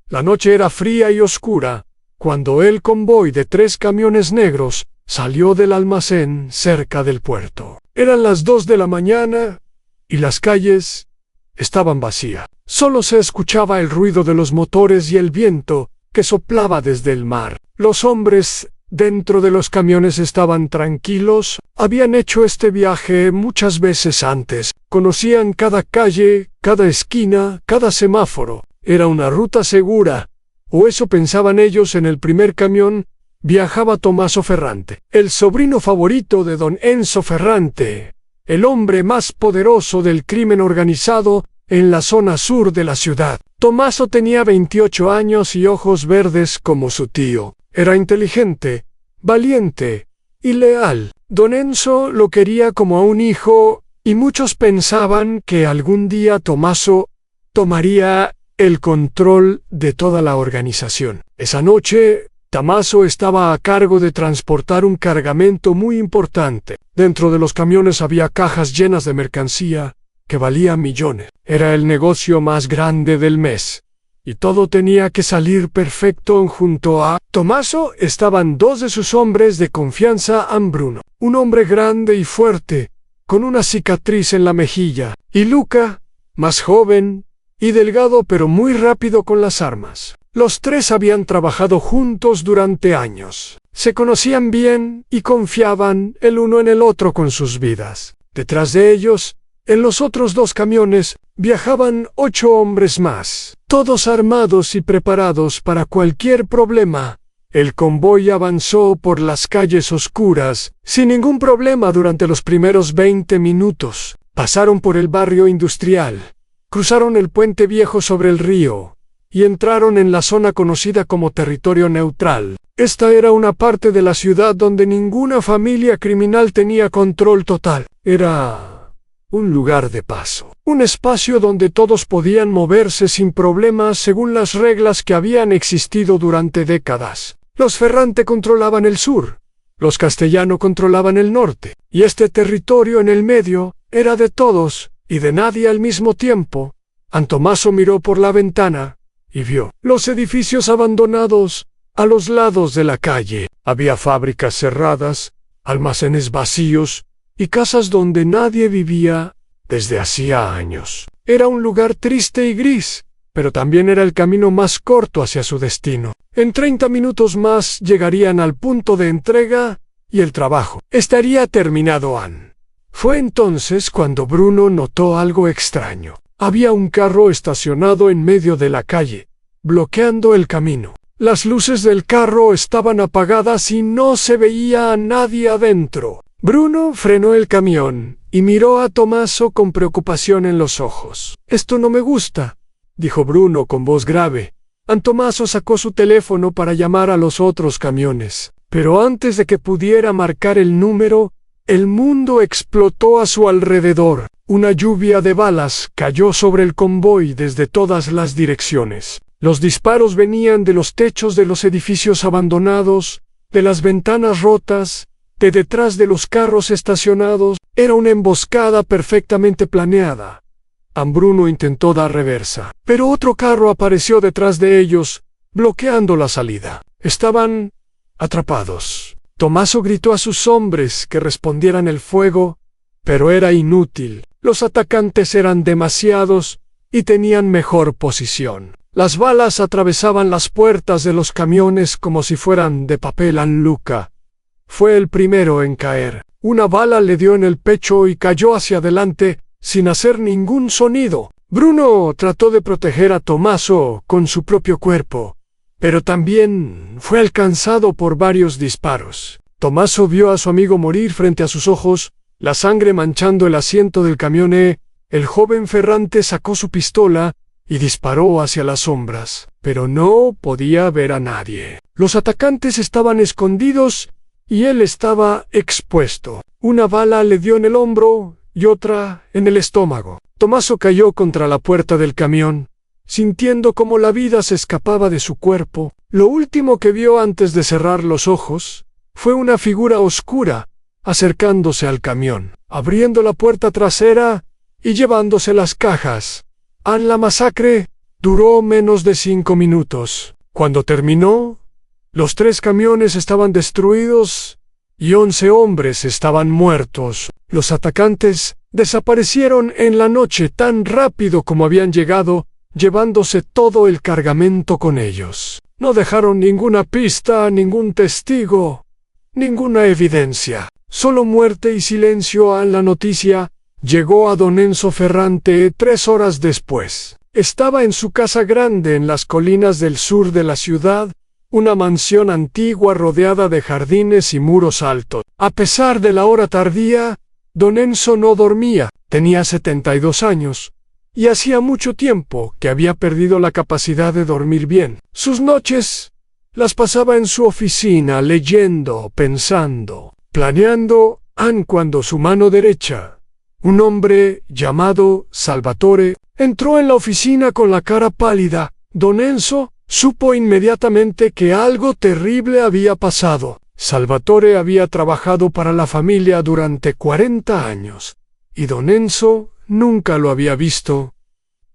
La noche era fría y oscura cuando el convoy de 3 camiones negros salió del almacén cerca del puerto. Eran las 2 de la mañana y las calles estaban vacías. Solo se escuchaba el ruido de los motores y el viento que soplaba desde el mar. Los hombres dentro de los camiones estaban tranquilos. Habían hecho este viaje muchas veces antes. Conocían cada calle, cada esquina, cada semáforo. Era una ruta segura, o eso pensaban ellos. En el primer camión viajaba Tommaso Ferrante, el sobrino favorito de don Enzo Ferrante, el hombre más poderoso del crimen organizado en la zona sur de la ciudad. Tommaso tenía 28 años y ojos verdes como su tío. Era inteligente, valiente y leal. Don Enzo lo quería como a un hijo y muchos pensaban que algún día Tommaso tomaría el control de toda la organización. Esa noche, Tommaso estaba a cargo de transportar un cargamento muy importante. Dentro de los camiones había cajas llenas de mercancía que valía millones. Era el negocio más grande del mes, y todo tenía que salir perfecto. Junto a Tommaso estaban 2 de sus hombres de confianza, Bruno, un hombre grande y fuerte, con una cicatriz en la mejilla, y Luca, más joven y delgado pero muy rápido con las armas. Los 3 habían trabajado juntos durante años. Se conocían bien y confiaban el uno en el otro con sus vidas. Detrás de ellos, en los otros 2 camiones, viajaban 8 hombres más, todos armados y preparados para cualquier problema. El convoy avanzó por las calles oscuras sin ningún problema durante los primeros 20 minutos. Pasaron por el barrio industrial, cruzaron el puente viejo sobre el río y entraron en la zona conocida como territorio neutral. Esta era una parte de la ciudad donde ninguna familia criminal tenía control total. Era un lugar de paso, un espacio donde todos podían moverse sin problemas según las reglas que habían existido durante décadas. Los Ferrante controlaban el sur, los Castellano controlaban el norte, y este territorio en el medio era de todos y de nadie al mismo tiempo. Tommaso miró por la ventana y vio los edificios abandonados a los lados de la calle. Había fábricas cerradas, almacenes vacíos y casas donde nadie vivía desde hacía años. Era un lugar triste y gris, pero también era el camino más corto hacia su destino. En 30 minutos más llegarían al punto de entrega y el trabajo estaría terminado. Fue entonces cuando Bruno notó algo extraño. Había un carro estacionado en medio de la calle, bloqueando el camino. Las luces del carro estaban apagadas y no se veía a nadie adentro. Bruno frenó el camión y miró a Tommaso con preocupación en los ojos. «Esto no me gusta», dijo Bruno con voz grave. Tommaso sacó su teléfono para llamar a los otros camiones. Pero antes de que pudiera marcar el número, el mundo explotó a su alrededor. Una lluvia de balas cayó sobre el convoy desde todas las direcciones. Los disparos venían de los techos de los edificios abandonados, de las ventanas rotas, de detrás de los carros estacionados. Era una emboscada perfectamente planeada. Bruno intentó dar reversa, pero otro carro apareció detrás de ellos, bloqueando la salida. Estaban atrapados. Tommaso gritó a sus hombres que respondieran el fuego, pero era inútil. Los atacantes eran demasiados y tenían mejor posición. Las balas atravesaban las puertas de los camiones como si fueran de papel. Luca fue el primero en caer. Una bala le dio en el pecho y cayó hacia adelante sin hacer ningún sonido. Bruno trató de proteger a Tommaso con su propio cuerpo, pero también fue alcanzado por varios disparos. Tommaso vio a su amigo morir frente a sus ojos, la sangre manchando el asiento del camión. El joven Ferrante sacó su pistola y disparó hacia las sombras, pero no podía ver a nadie. Los atacantes estaban escondidos y él estaba expuesto. Una bala le dio en el hombro y otra en el estómago. Tommaso cayó contra la puerta del camión, sintiendo cómo la vida se escapaba de su cuerpo. Lo último que vio antes de cerrar los ojos fue una figura oscura acercándose al camión, abriendo la puerta trasera y llevándose las cajas. La masacre Duró menos de 5 minutos. Cuando terminó, los 3 camiones estaban destruidos y 11 hombres estaban muertos. Los atacantes desaparecieron en la noche tan rápido como habían llegado, llevándose todo el cargamento con ellos. No dejaron ninguna pista, ningún testigo, ninguna evidencia. Solo muerte y silencio. La noticia llegó a don Enzo Ferrante 3 horas después. Estaba en su casa grande en las colinas del sur de la ciudad, una mansión antigua rodeada de jardines y muros altos. A pesar de la hora tardía, don Enzo no dormía. Tenía 72 años, y hacía mucho tiempo que había perdido la capacidad de dormir bien. Sus noches las pasaba en su oficina, leyendo, pensando, planeando. Cuando su mano derecha, un hombre llamado Salvatore, entró en la oficina con la cara pálida, don Enzo supo inmediatamente que algo terrible había pasado. Salvatore había trabajado para la familia durante 40 años, y don Enzo nunca lo había visto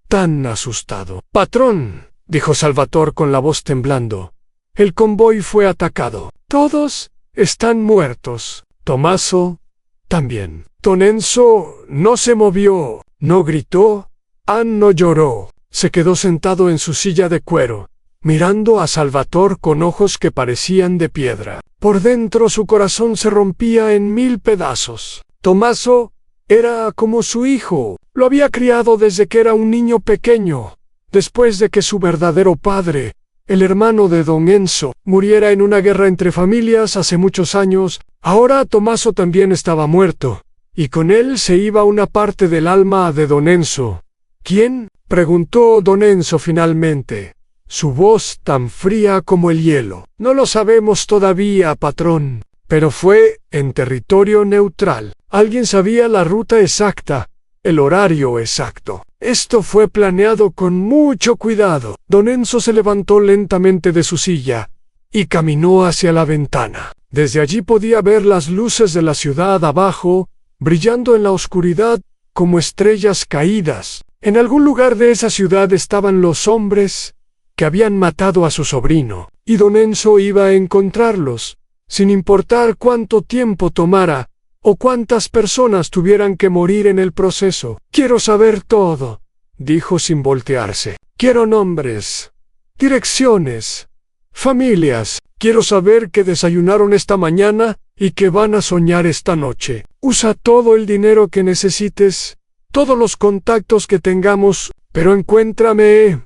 tan asustado. «Patrón», dijo Salvatore con la voz temblando, «el convoy fue atacado. Todos están muertos. Tommaso también». Don Enzo no se movió, no gritó, no lloró. Se quedó sentado en su silla de cuero, mirando a Salvatore con ojos que parecían de piedra. Por dentro su corazón se rompía en 1000 pedazos. Tommaso era como su hijo. Lo había criado desde que era un niño pequeño, después de que su verdadero padre, el hermano de don Enzo, muriera en una guerra entre familias hace muchos años. Ahora Tommaso también estaba muerto, y con él se iba una parte del alma de don Enzo. «¿Quién?», preguntó don Enzo finalmente, su voz tan fría como el hielo. «No lo sabemos todavía, patrón, pero fue en territorio neutral. Alguien sabía la ruta exacta, el horario exacto. Esto fue planeado con mucho cuidado». Don Enzo se levantó lentamente de su silla y caminó hacia la ventana. Desde allí podía ver las luces de la ciudad abajo, brillando en la oscuridad como estrellas caídas. En algún lugar de esa ciudad estaban los hombres que habían matado a su sobrino, y don Enzo iba a encontrarlos, sin importar cuánto tiempo tomara o cuántas personas tuvieran que morir en el proceso. «Quiero saber todo», dijo sin voltearse. «Quiero nombres, direcciones, familias. Quiero saber qué desayunaron esta mañana y qué van a soñar esta noche. Usa todo el dinero que necesites, todos los contactos que tengamos, pero encuéntrame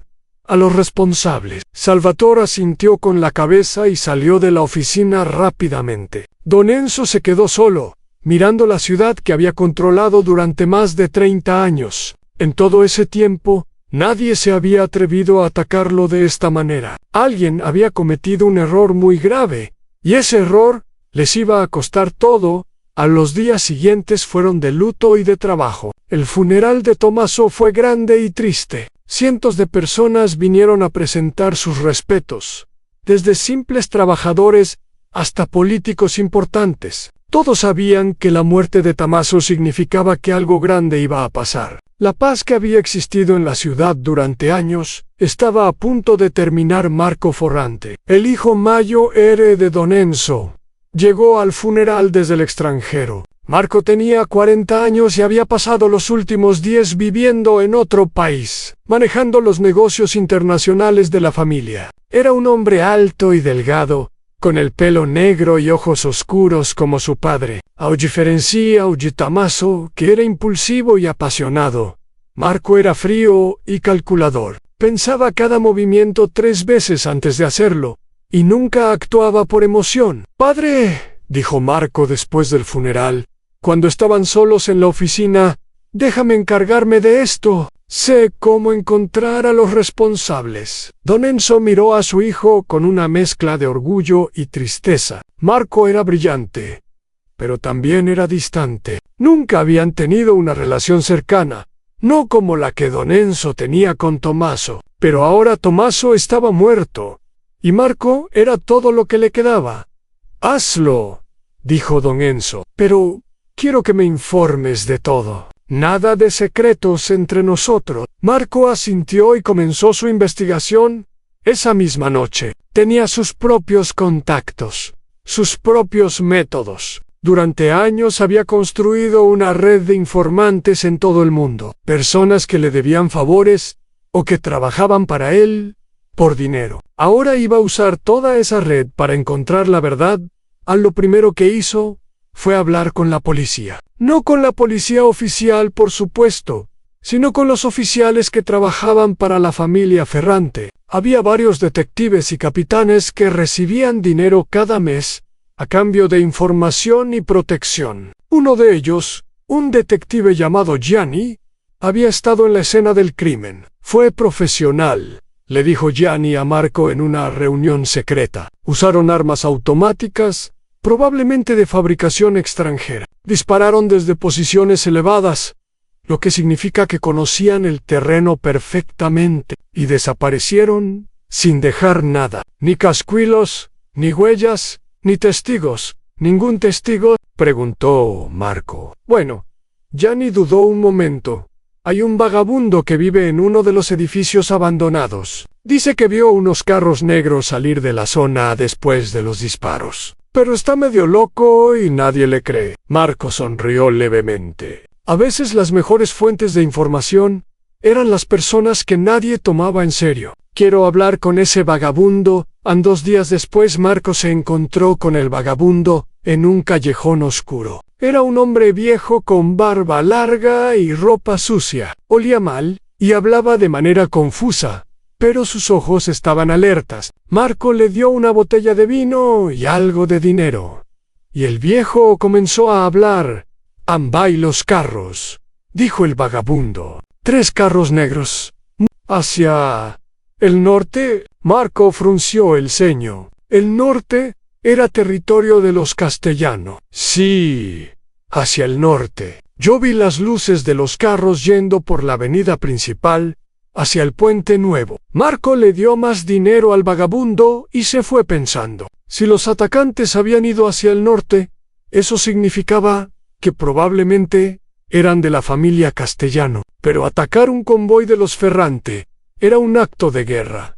a los responsables». Salvatore asintió con la cabeza y salió de la oficina rápidamente. Don Enzo se quedó solo, mirando la ciudad que había controlado durante más de 30 años. En todo ese tiempo, nadie se había atrevido a atacarlo de esta manera. Alguien había cometido un error muy grave, y ese error les iba a costar todo. A los días siguientes fueron de luto y de trabajo. El funeral de Tommaso fue grande y triste. Cientos de personas vinieron a presentar sus respetos, desde simples trabajadores hasta políticos importantes. Todos sabían que la muerte de Tommaso significaba que algo grande iba a pasar. La paz que había existido en la ciudad durante años estaba a punto de terminar. Marco Ferrante, el hijo mayor de don Enzo, llegó al funeral desde el extranjero. Marco tenía 40 años y había pasado los últimos 10 viviendo en otro país, manejando los negocios internacionales de la familia. Era un hombre alto y delgado, con el pelo negro y ojos oscuros como su padre. A diferencia de Tommaso, que era impulsivo y apasionado, Marco era frío y calculador. Pensaba cada movimiento 3 veces antes de hacerlo, y nunca actuaba por emoción. «Padre», dijo Marco después del funeral, cuando estaban solos en la oficina, «déjame encargarme de esto. Sé cómo encontrar a los responsables». Don Enzo miró a su hijo con una mezcla de orgullo y tristeza. Marco era brillante, pero también era distante. Nunca habían tenido una relación cercana, no como la que don Enzo tenía con Tommaso. Pero ahora Tommaso estaba muerto, y Marco era todo lo que le quedaba. «Hazlo», dijo don Enzo, «pero quiero que me informes de todo». Nada de secretos entre nosotros. Marco asintió y comenzó su investigación. Esa misma noche, tenía sus propios contactos, sus propios métodos. Durante años había construido una red de informantes en todo el mundo, personas que le debían favores o que trabajaban para él por dinero. Ahora iba a usar toda esa red para encontrar la verdad. Lo primero que hizo fue hablar con la policía. No con la policía oficial, por supuesto, sino con los oficiales que trabajaban para la familia Ferrante. Había varios detectives y capitanes que recibían dinero cada mes a cambio de información y protección. Uno de ellos, un detective llamado Gianni, había estado en la escena del crimen. Fue profesional, le dijo Gianni a Marco en una reunión secreta. Usaron armas automáticas, probablemente de fabricación extranjera. Dispararon desde posiciones elevadas, lo que significa que conocían el terreno perfectamente, y desaparecieron sin dejar nada. Ni casquillos, ni huellas, ni testigos. ¿Ningún testigo?, preguntó Marco. Bueno, Gianni dudó un momento. Hay un vagabundo que vive en uno de los edificios abandonados. Dice que vio unos carros negros salir de la zona después de los disparos. Pero está medio loco y nadie le cree. Marco sonrió levemente. A veces las mejores fuentes de información eran las personas que nadie tomaba en serio. Quiero hablar con ese vagabundo. 2 días después Marco se encontró con el vagabundo en un callejón oscuro. Era un hombre viejo con barba larga y ropa sucia. Olía mal y hablaba de manera confusa, pero sus ojos estaban alertas. Marco le dio una botella de vino y algo de dinero. Y el viejo comenzó a hablar. «Ambay los carros», dijo el vagabundo. 3 carros negros. Hacia el norte. Marco frunció el ceño. El norte era territorio de los castellanos. Sí, hacia el norte. Yo vi las luces de los carros yendo por la avenida principal hacia el puente nuevo. Marco le dio más dinero al vagabundo y se fue pensando. Si los atacantes habían ido hacia el norte, eso significaba que probablemente eran de la familia Castellano. Pero atacar un convoy de los Ferrante era un acto de guerra.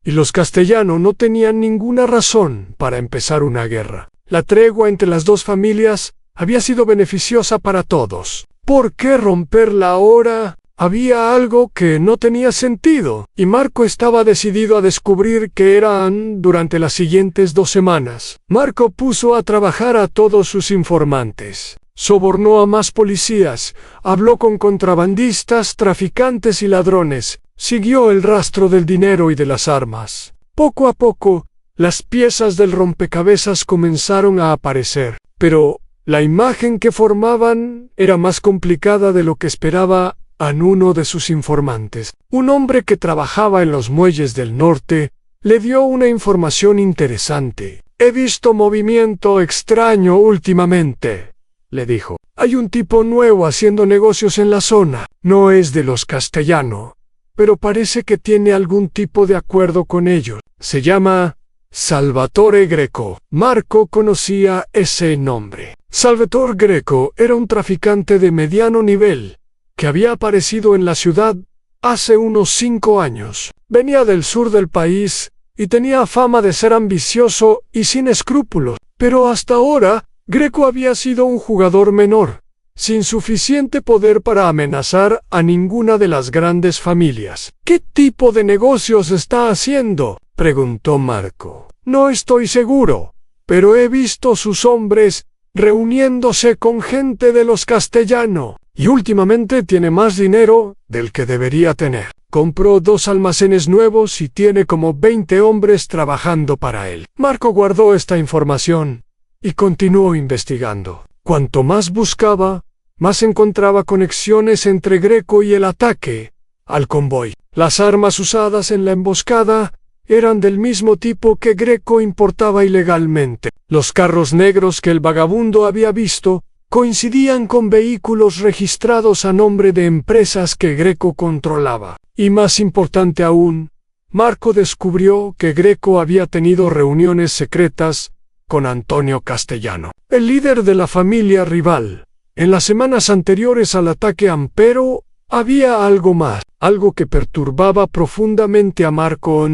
Y los Castellano no tenían ninguna razón para empezar una guerra. La tregua entre las dos familias había sido beneficiosa para todos. ¿Por qué romperla ahora? Había algo que no tenía sentido, y Marco estaba decidido a descubrir qué eran durante las siguientes 2 semanas. Marco puso a trabajar a todos sus informantes. Sobornó a más policías, habló con contrabandistas, traficantes y ladrones. Siguió el rastro del dinero y de las armas. Poco a poco, las piezas del rompecabezas comenzaron a aparecer, pero la imagen que formaban era más complicada de lo que esperaba uno de sus informantes. Un hombre que trabajaba en los muelles del norte le dio una información interesante. «He visto movimiento extraño últimamente», le dijo. «Hay un tipo nuevo haciendo negocios en la zona. No es de los Castellano, pero parece que tiene algún tipo de acuerdo con ellos. Se llama Salvatore Greco». Marco conocía ese nombre. Salvatore Greco era un traficante de mediano nivel que había aparecido en la ciudad hace unos 5 años. Venía del sur del país y tenía fama de ser ambicioso y sin escrúpulos. Pero hasta ahora, Greco había sido un jugador menor, sin suficiente poder para amenazar a ninguna de las grandes familias. «¿Qué tipo de negocios está haciendo?», preguntó Marco. «No estoy seguro, pero he visto sus hombres reuniéndose con gente de los Castellano. Y últimamente tiene más dinero del que debería tener. Compró 2 almacenes nuevos y tiene como 20 hombres trabajando para él». Marco guardó esta información y continuó investigando. Cuanto más buscaba, más encontraba conexiones entre Greco y el ataque al convoy. Las armas usadas en la emboscada eran del mismo tipo que Greco importaba ilegalmente. Los carros negros que el vagabundo había visto coincidían con vehículos registrados a nombre de empresas que Greco controlaba. Y más importante aún, Marco descubrió que Greco había tenido reuniones secretas con Antonio Castellano, el líder de la familia rival. En las semanas anteriores al ataque Ampero, había algo más, algo que perturbaba profundamente a Marco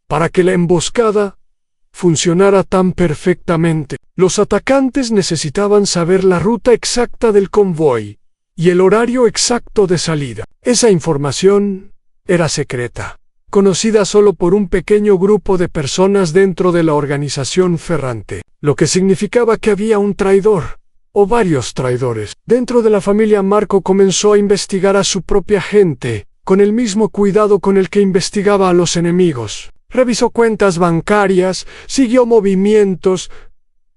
para que la emboscada funcionara tan perfectamente. Los atacantes necesitaban saber la ruta exacta del convoy y el horario exacto de salida. Esa información era secreta, conocida solo por un pequeño grupo de personas dentro de la organización Ferrante, lo que significaba que había un traidor, o varios traidores. Dentro de la familia, Marco comenzó a investigar a su propia gente, con el mismo cuidado con el que investigaba a los enemigos. Revisó cuentas bancarias, siguió movimientos,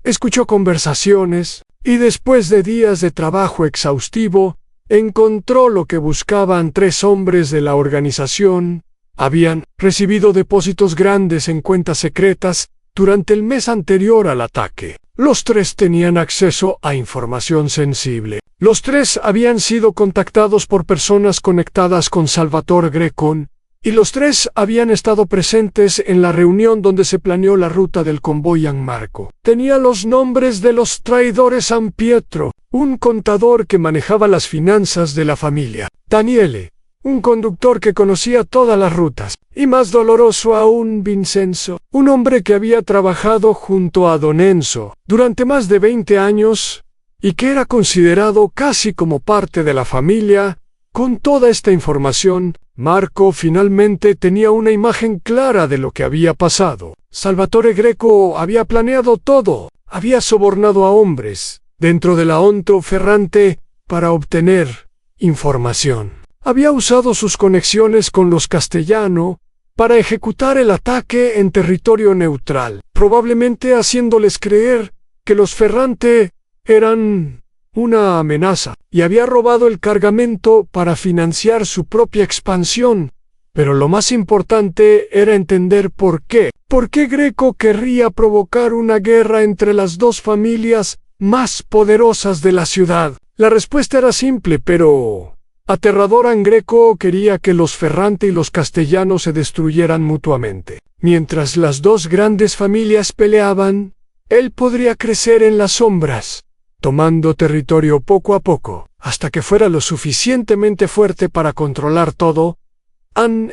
escuchó conversaciones, y después de días de trabajo exhaustivo, encontró lo que buscaban 3 hombres de la organización. Habían recibido depósitos grandes en cuentas secretas durante el mes anterior al ataque. Los 3 tenían acceso a información sensible. Los 3 habían sido contactados por personas conectadas con Salvatore Greco, y los 3 habían estado presentes en la reunión donde se planeó la ruta del convoy en Marco. Tenía los nombres de los traidores: San Pietro, un contador que manejaba las finanzas de la familia; Daniele, un conductor que conocía todas las rutas; y más doloroso aún, Vincenzo, un hombre que había trabajado junto a Don Enzo durante más de 20 años y que era considerado casi como parte de la familia. Con toda esta información, Marco finalmente tenía una imagen clara de lo que había pasado. Salvatore Greco había planeado todo, había sobornado a hombres dentro de la Onto Ferrante para obtener información. Había usado sus conexiones con los Castellano para ejecutar el ataque en territorio neutral, probablemente haciéndoles creer que los Ferrante eran una amenaza, y había robado el cargamento para financiar su propia expansión. Pero lo más importante era entender por qué. ¿Por qué Greco querría provocar una guerra entre las 2 familias más poderosas de la ciudad? La respuesta era simple, pero aterradora. Greco quería que los Ferrante y los Castellanos se destruyeran mutuamente. Mientras las 2 grandes familias peleaban, él podría crecer en las sombras, tomando territorio poco a poco, hasta que fuera lo suficientemente fuerte para controlar todo.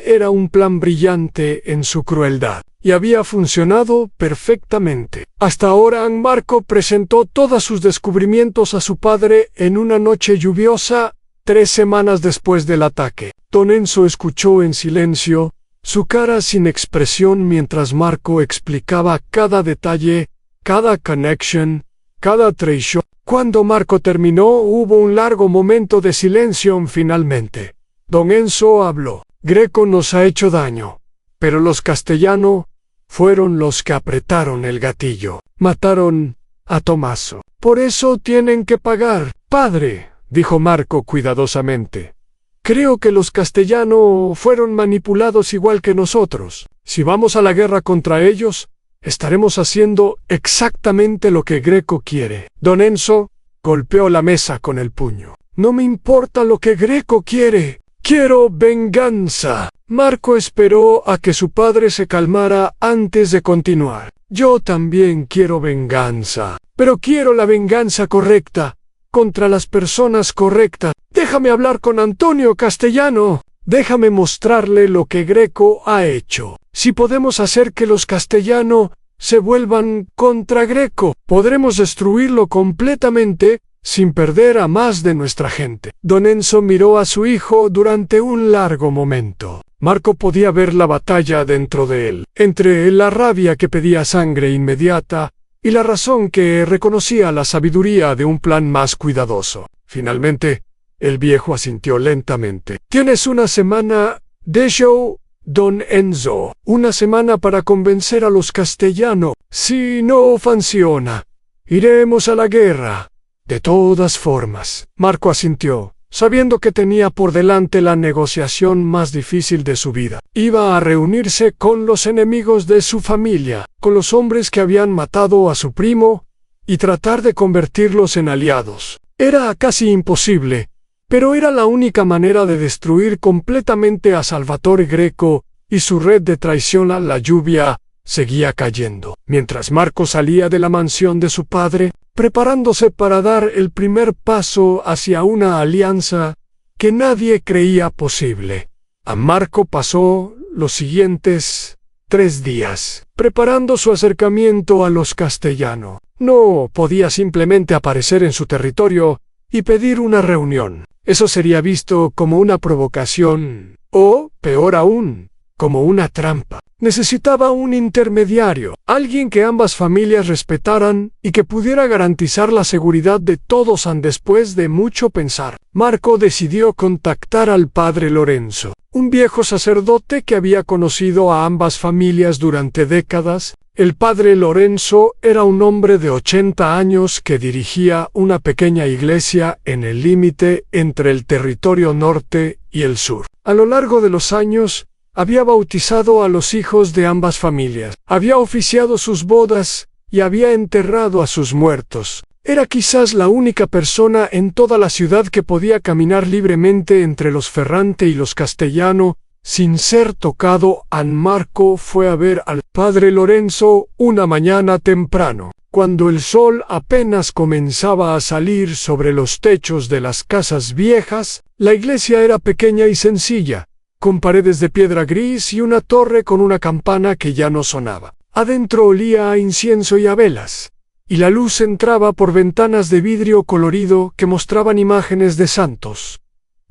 Era un plan brillante en su crueldad, y había funcionado perfectamente. Hasta ahora, Marco presentó todos sus descubrimientos a su padre en una noche lluviosa, 3 semanas después del ataque. Don Enzo escuchó en silencio, su cara sin expresión, mientras Marco explicaba cada detalle, cada connection, cada traición. Cuando Marco terminó, hubo un largo momento de silencio. Finalmente, Don Enzo habló. Greco nos ha hecho daño, pero los Castellano fueron los que apretaron el gatillo. Mataron a Tommaso. Por eso tienen que pagar. Padre, dijo Marco cuidadosamente, creo que los Castellano fueron manipulados igual que nosotros. Si vamos a la guerra contra ellos, estaremos haciendo exactamente lo que Greco quiere. Don Enzo golpeó la mesa con el puño. No me importa lo que Greco quiere. Quiero venganza. Marco esperó a que su padre se calmara antes de continuar. Yo también quiero venganza, pero quiero la venganza correcta, contra las personas correctas. Déjame hablar con Antonio Castellano. Déjame mostrarle lo que Greco ha hecho. Si podemos hacer que los Castellano se vuelvan contra Greco, podremos destruirlo completamente sin perder a más de nuestra gente. Don Enzo miró a su hijo durante un largo momento. Marco podía ver la batalla dentro de él, entre la rabia que pedía sangre inmediata y la razón que reconocía la sabiduría de un plan más cuidadoso. Finalmente, el viejo asintió lentamente. Tienes una semana de show, Don Enzo. Una semana para convencer a los Castellano. Si no funciona, iremos a la guerra. De todas formas, Marco asintió, sabiendo que tenía por delante la negociación más difícil de su vida. Iba a reunirse con los enemigos de su familia, con los hombres que habían matado a su primo, y tratar de convertirlos en aliados. Era casi imposible, pero era la única manera de destruir completamente a Salvatore Greco y su red de traición. La lluvia seguía cayendo. Mientras Marco salía de la mansión de su padre, preparándose para dar el primer paso hacia una alianza que nadie creía posible. A Marco pasó los siguientes 3 días, preparando su acercamiento a los castellanos. No podía simplemente aparecer en su territorio y pedir una reunión. Eso sería visto como una provocación, o, peor aún, como una trampa. Necesitaba un intermediario, alguien que ambas familias respetaran y que pudiera garantizar la seguridad de todos. Después de mucho pensar, Marco decidió contactar al padre Lorenzo, un viejo sacerdote que había conocido a ambas familias durante décadas. El padre Lorenzo era un hombre de 80 años que dirigía una pequeña iglesia en el límite entre el territorio norte y el sur. A lo largo de los años, había bautizado a los hijos de ambas familias, había oficiado sus bodas y había enterrado a sus muertos. Era quizás la única persona en toda la ciudad que podía caminar libremente entre los Ferrante y los Castellano sin ser tocado. Marco fue a ver al padre Lorenzo una mañana temprano, cuando el sol apenas comenzaba a salir sobre los techos de las casas viejas. La iglesia era pequeña y sencilla, con paredes de piedra gris y una torre con una campana que ya no sonaba. Adentro olía a incienso y a velas, y la luz entraba por ventanas de vidrio colorido que mostraban imágenes de santos.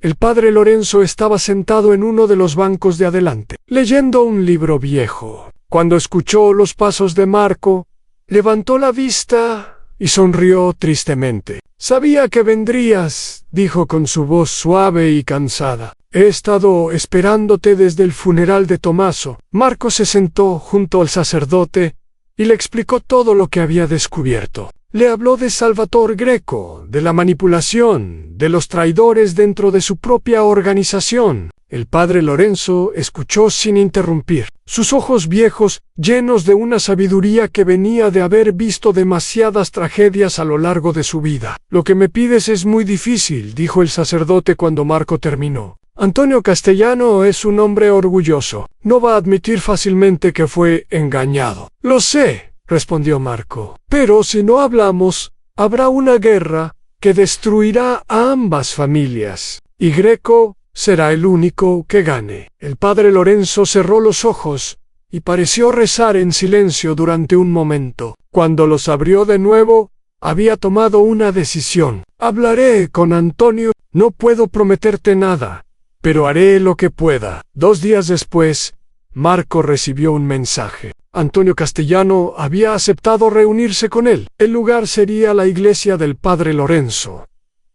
El padre Lorenzo estaba sentado en uno de los bancos de adelante, leyendo un libro viejo. Cuando escuchó los pasos de Marco, levantó la vista y sonrió tristemente. «Sabía que vendrías», dijo con su voz suave y cansada. «He estado esperándote desde el funeral de Tomaso». Marco se sentó junto al sacerdote y le explicó todo lo que había descubierto. Le habló de Salvatore Greco, de la manipulación, de los traidores dentro de su propia organización. El padre Lorenzo escuchó sin interrumpir, sus ojos viejos, llenos de una sabiduría que venía de haber visto demasiadas tragedias a lo largo de su vida. «Lo que me pides es muy difícil», dijo el sacerdote cuando Marco terminó. «Antonio Castellano es un hombre orgulloso. No va a admitir fácilmente que fue engañado». «Lo sé», respondió Marco. «Pero si no hablamos, habrá una guerra que destruirá a ambas familias, y Greco será el único que gane». El padre Lorenzo cerró los ojos y pareció rezar en silencio durante un momento. Cuando los abrió de nuevo, había tomado una decisión. «Hablaré con Antonio. No puedo prometerte nada, pero haré lo que pueda». 2 días después, Marco recibió un mensaje. Antonio Castellano había aceptado reunirse con él. El lugar sería la iglesia del padre Lorenzo,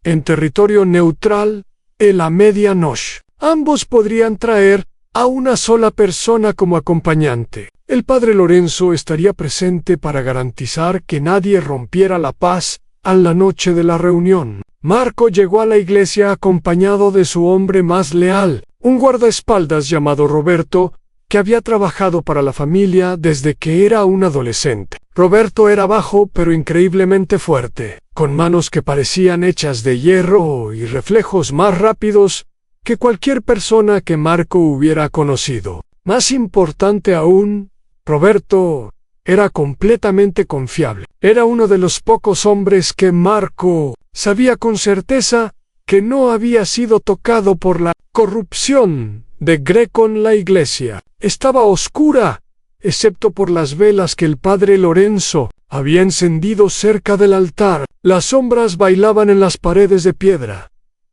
en territorio neutral, en la medianoche. Ambos podrían traer a una sola persona como acompañante. El padre Lorenzo estaría presente para garantizar que nadie rompiera la paz a la noche de la reunión. Marco llegó a la iglesia acompañado de su hombre más leal, un guardaespaldas llamado Roberto, que había trabajado para la familia desde que era un adolescente. Roberto era bajo pero increíblemente fuerte, con manos que parecían hechas de hierro y reflejos más rápidos que cualquier persona que Marco hubiera conocido. Más importante aún, Roberto era completamente confiable. Era uno de los pocos hombres que Marco sabía con certeza que no había sido tocado por la corrupción de Greco en la iglesia. Estaba oscura, excepto por las velas que el padre Lorenzo había encendido cerca del altar. Las sombras bailaban en las paredes de piedra,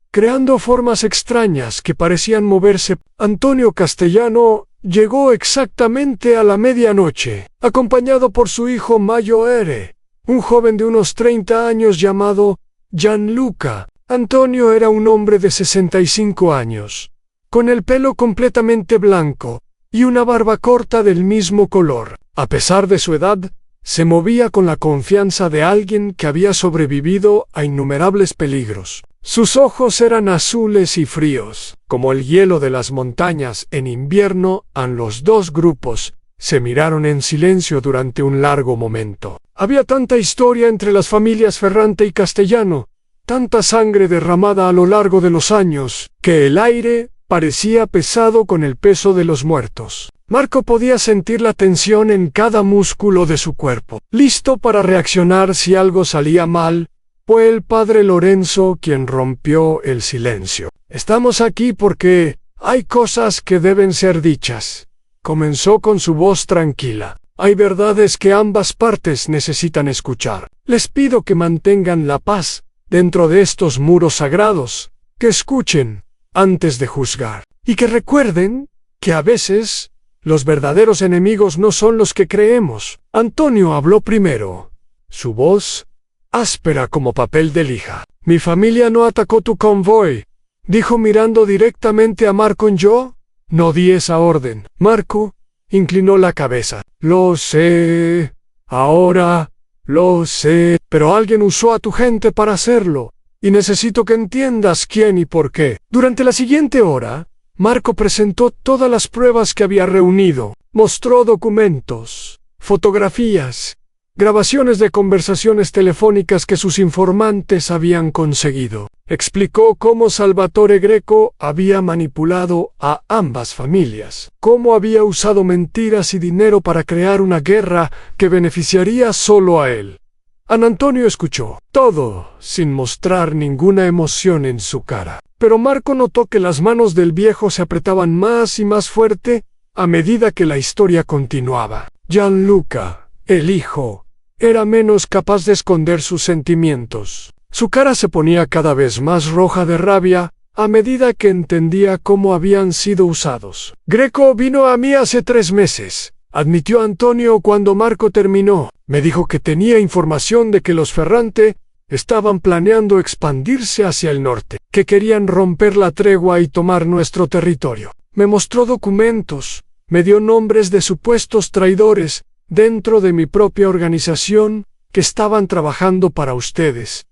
creando formas extrañas que parecían moverse. Antonio Castellano llegó exactamente a la medianoche, acompañado por su hijo Maggiore, un joven de unos 30 años llamado Gianluca. Antonio era un hombre de 65 años, con el pelo completamente blanco y una barba corta del mismo color. A pesar de su edad, se movía con la confianza de alguien que había sobrevivido a innumerables peligros. Sus ojos eran azules y fríos, como el hielo de las montañas en invierno. Los 2 grupos se miraron en silencio durante un largo momento. Había tanta historia entre las familias Ferrante y Castellano, tanta sangre derramada a lo largo de los años, que el aire parecía pesado con el peso de los muertos. Marco podía sentir la tensión en cada músculo de su cuerpo. Listo para reaccionar si algo salía mal, fue el padre Lorenzo quien rompió el silencio. Estamos aquí porque hay cosas que deben ser dichas. Comenzó con su voz tranquila. Hay verdades que ambas partes necesitan escuchar. Les pido que mantengan la paz dentro de estos muros sagrados, que escuchen antes de juzgar, y que recuerden que a veces los verdaderos enemigos no son los que creemos. Antonio habló primero, su voz áspera como papel de lija. Mi familia no atacó tu convoy, dijo mirando directamente a Marco. Yo no di esa orden. Marco inclinó la cabeza. Lo sé, ahora lo sé, pero alguien usó a tu gente para hacerlo, y necesito que entiendas quién y por qué. Durante la siguiente hora, Marco presentó todas las pruebas que había reunido. Mostró documentos, fotografías, grabaciones de conversaciones telefónicas que sus informantes habían conseguido. Explicó cómo Salvatore Greco había manipulado a ambas familias, cómo había usado mentiras y dinero para crear una guerra que beneficiaría solo a él. Antonio escuchó todo sin mostrar ninguna emoción en su cara. Pero Marco notó que las manos del viejo se apretaban más y más fuerte a medida que la historia continuaba. Gianluca, el hijo, era menos capaz de esconder sus sentimientos. Su cara se ponía cada vez más roja de rabia a medida que entendía cómo habían sido usados. Greco vino a mí hace 3 meses, admitió Antonio cuando Marco terminó. Me dijo que tenía información de que los Ferrante estaban planeando expandirse hacia el norte, que querían romper la tregua y tomar nuestro territorio. Me mostró documentos, me dio nombres de supuestos traidores dentro de mi propia organización que estaban trabajando para ustedes.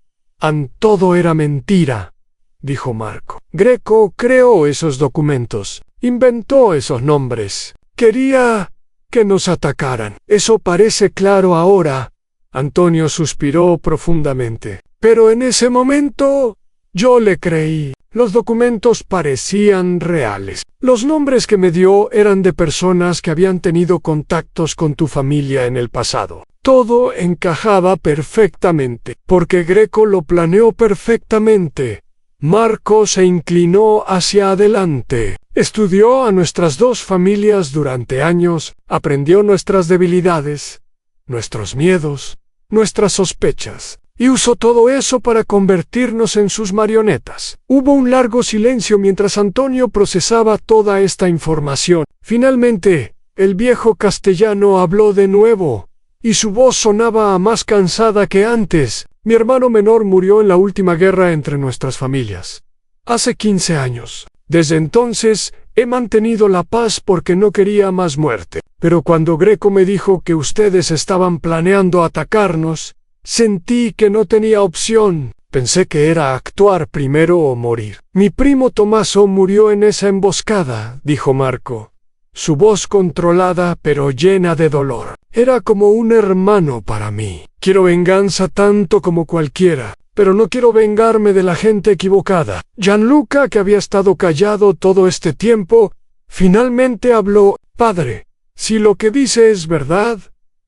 Todo era mentira, dijo Marco. Greco creó esos documentos, inventó esos nombres. Quería que nos atacaran. Eso parece claro ahora. Antonio suspiró profundamente. Pero en ese momento, yo le creí. Los documentos parecían reales. Los nombres que me dio eran de personas que habían tenido contactos con tu familia en el pasado. Todo encajaba perfectamente, porque Greco lo planeó perfectamente. Marco se inclinó hacia adelante. Estudió a nuestras 2 familias durante años, aprendió nuestras debilidades, nuestros miedos, nuestras sospechas, y usó todo eso para convertirnos en sus marionetas. Hubo un largo silencio mientras Antonio procesaba toda esta información. Finalmente, el viejo castellano habló de nuevo, y su voz sonaba más cansada que antes. Mi hermano menor murió en la última guerra entre nuestras familias. Hace 15 años. Desde entonces, he mantenido la paz porque no quería más muerte. Pero cuando Greco me dijo que ustedes estaban planeando atacarnos, sentí que no tenía opción. Pensé que era actuar primero o morir. Mi primo Tommaso murió en esa emboscada, dijo Marco, su voz controlada pero llena de dolor. Era como un hermano para mí. Quiero venganza tanto como cualquiera, pero no quiero vengarme de la gente equivocada. Gianluca, que había estado callado todo este tiempo, finalmente habló. Padre, si lo que dice es verdad,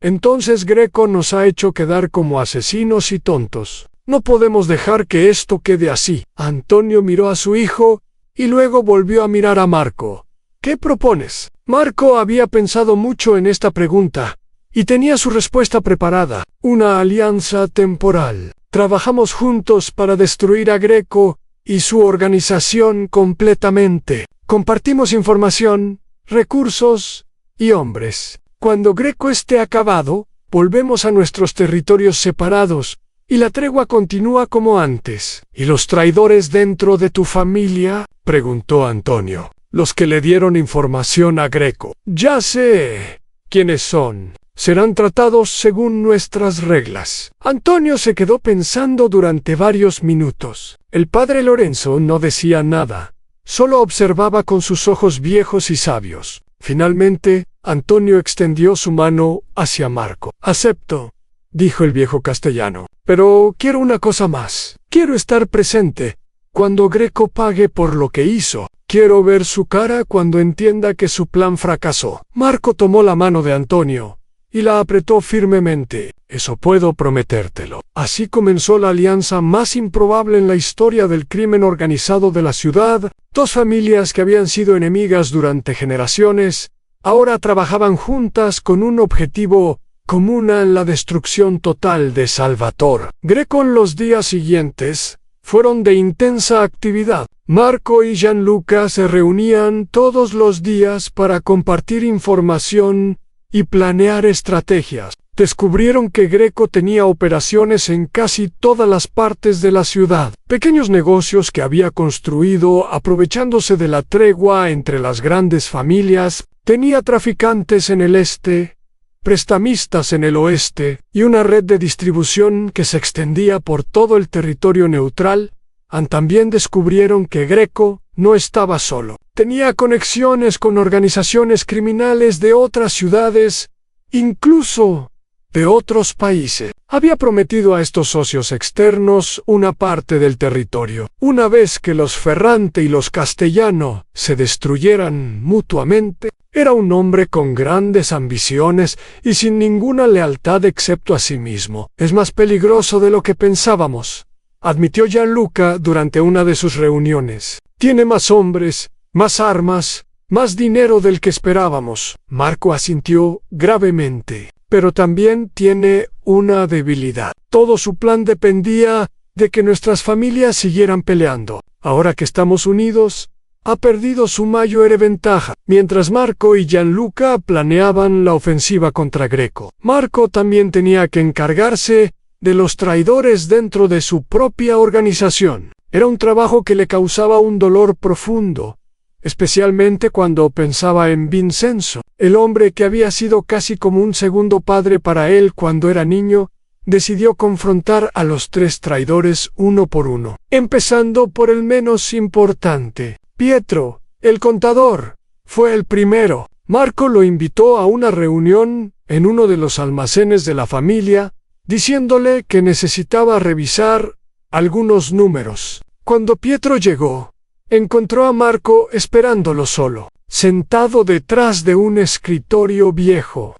entonces Greco nos ha hecho quedar como asesinos y tontos. No podemos dejar que esto quede así. Antonio miró a su hijo y luego volvió a mirar a Marco. ¿Qué propones? Marco había pensado mucho en esta pregunta y tenía su respuesta preparada. Una alianza temporal. Trabajamos juntos para destruir a Greco y su organización completamente. Compartimos información, recursos y hombres. Cuando Greco esté acabado, volvemos a nuestros territorios separados y la tregua continúa como antes. ¿Y los traidores dentro de tu familia? Preguntó Antonio. Los que le dieron información a Greco. Ya sé quiénes son. Serán tratados según nuestras reglas. Antonio se quedó pensando durante varios minutos. El padre Lorenzo no decía nada, solo observaba con sus ojos viejos y sabios. Finalmente, Antonio extendió su mano hacia Marco. Acepto, dijo el viejo castellano, pero quiero una cosa más. Quiero estar presente cuando Greco pague por lo que hizo. Quiero ver su cara cuando entienda que su plan fracasó. Marco tomó la mano de Antonio y la apretó firmemente. Eso puedo prometértelo. Así comenzó la alianza más improbable en la historia del crimen organizado de la ciudad. Dos familias que habían sido enemigas durante generaciones, ahora trabajaban juntas con un objetivo común en la destrucción total de Salvatore. Greco en los días siguientes fueron de intensa actividad. Marco y Gianluca se reunían todos los días para compartir información y planear estrategias. Descubrieron que Greco tenía operaciones en casi todas las partes de la ciudad. Pequeños negocios que había construido aprovechándose de la tregua entre las grandes familias. Tenía traficantes en el este, prestamistas en el oeste y una red de distribución que se extendía por todo el territorio neutral. También descubrieron que Greco no estaba solo. Tenía conexiones con organizaciones criminales de otras ciudades, incluso de otros países. Había prometido a estos socios externos una parte del territorio. Una vez que los Ferrante y los Castellano se destruyeran mutuamente, era un hombre con grandes ambiciones y sin ninguna lealtad excepto a sí mismo. Es más peligroso de lo que pensábamos, admitió Gianluca durante una de sus reuniones. Tiene más hombres, más armas, más dinero del que esperábamos. Marco asintió gravemente. Pero también tiene una debilidad. Todo su plan dependía de que nuestras familias siguieran peleando. Ahora que estamos unidos, ha perdido su mayor ventaja. Mientras Marco y Gianluca planeaban la ofensiva contra Greco, Marco también tenía que encargarse de los traidores dentro de su propia organización. Era un trabajo que le causaba un dolor profundo, especialmente cuando pensaba en Vincenzo, el hombre que había sido casi como un segundo padre para él cuando era niño. Decidió confrontar a los tres traidores uno por uno, empezando por el menos importante. Pietro, el contador, fue el primero. Marco lo invitó a una reunión en uno de los almacenes de la familia, diciéndole que necesitaba revisar algunos números. Cuando Pietro llegó, encontró a Marco esperándolo solo, sentado detrás de un escritorio viejo.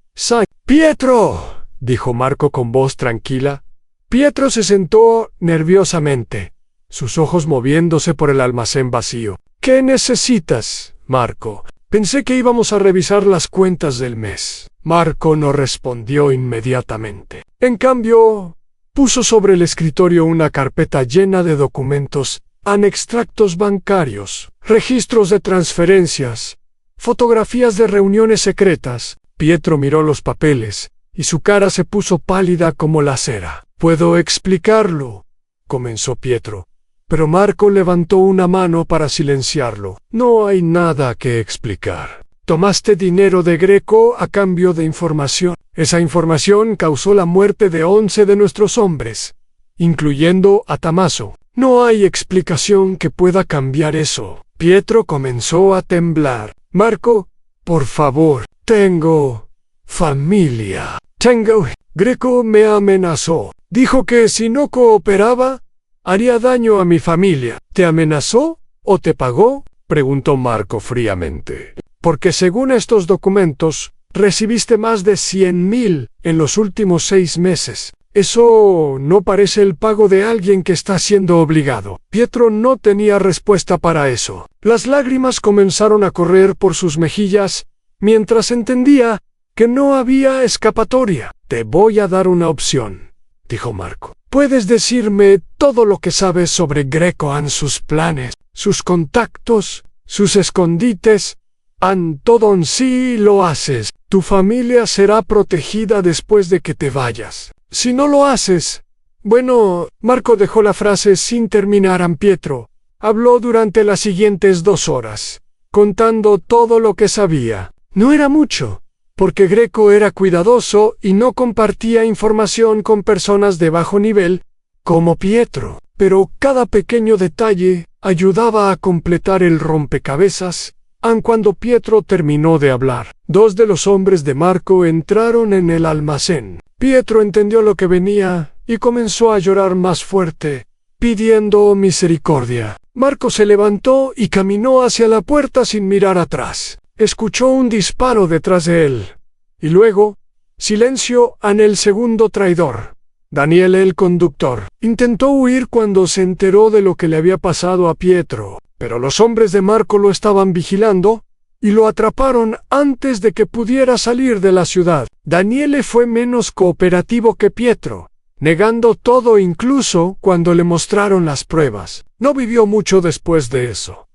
«Pietro», dijo Marco con voz tranquila. Pietro se sentó nerviosamente, sus ojos moviéndose por el almacén vacío. «¿Qué necesitas, Marco? Pensé que íbamos a revisar las cuentas del mes». Marco no respondió inmediatamente. En cambio, puso sobre el escritorio una carpeta llena de documentos, extractos bancarios, registros de transferencias, fotografías de reuniones secretas. Pietro miró los papeles, y su cara se puso pálida como la cera. «¿Puedo explicarlo?», comenzó Pietro, pero Marco levantó una mano para silenciarlo. «No hay nada que explicar. Tomaste dinero de Greco a cambio de información. Esa información causó la muerte de 11 de nuestros hombres, incluyendo a Tommaso. No hay explicación que pueda cambiar eso». Pietro comenzó a temblar. «Marco, por favor, tengo familia. Greco me amenazó. Dijo que si no cooperaba, haría daño a mi familia». «¿Te amenazó o te pagó?», preguntó Marco fríamente. «Porque según estos documentos, recibiste más de 100.000 en los últimos 6 meses. Eso no parece el pago de alguien que está siendo obligado». Pietro no tenía respuesta para eso. Las lágrimas comenzaron a correr por sus mejillas, mientras entendía que no había escapatoria. «Te voy a dar una opción», dijo Marco. «Puedes decirme todo lo que sabes sobre Greco, sus planes, sus contactos, sus escondites, todo. Si lo haces, tu familia será protegida después de que te vayas. Si no lo haces...». Bueno, Marco dejó la frase sin terminar. Pietro habló durante las siguientes 2 horas, contando todo lo que sabía. No era mucho, porque Greco era cuidadoso y no compartía información con personas de bajo nivel, como Pietro. Pero cada pequeño detalle ayudaba a completar el rompecabezas. Cuando Pietro terminó de hablar, 2 de los hombres de Marco entraron en el almacén. Pietro entendió lo que venía y comenzó a llorar más fuerte, pidiendo misericordia. Marco se levantó y caminó hacia la puerta sin mirar atrás. Escuchó un disparo detrás de él. Y luego, silencio en el segundo traidor. Daniele, el conductor, intentó huir cuando se enteró de lo que le había pasado a Pietro, pero los hombres de Marco lo estaban vigilando y lo atraparon antes de que pudiera salir de la ciudad. Daniele fue menos cooperativo que Pietro, negando todo incluso cuando le mostraron las pruebas. No vivió mucho después de eso.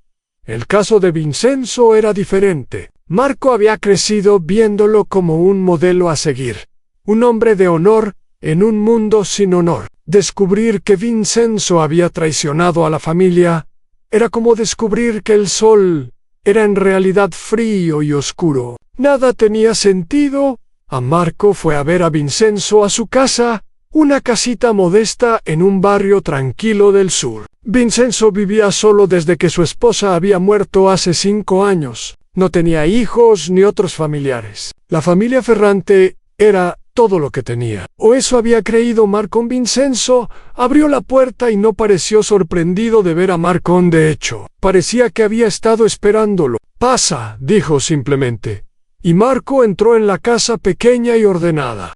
El caso de Vincenzo era diferente. Marco había crecido viéndolo como un modelo a seguir, un hombre de honor en un mundo sin honor. Descubrir que Vincenzo había traicionado a la familia era como descubrir que el sol era en realidad frío y oscuro. Nada tenía sentido. Marco fue a ver a Vincenzo a su casa, una casita modesta en un barrio tranquilo del sur. Vincenzo vivía solo desde que su esposa había muerto hace 5 años. No tenía hijos ni otros familiares. La familia Ferrante era todo lo que tenía. O eso había creído Marco. Vincenzo abrió la puerta y no pareció sorprendido de ver a Marco. De hecho, parecía que había estado esperándolo. «Pasa», dijo simplemente. Y Marco entró en la casa pequeña y ordenada.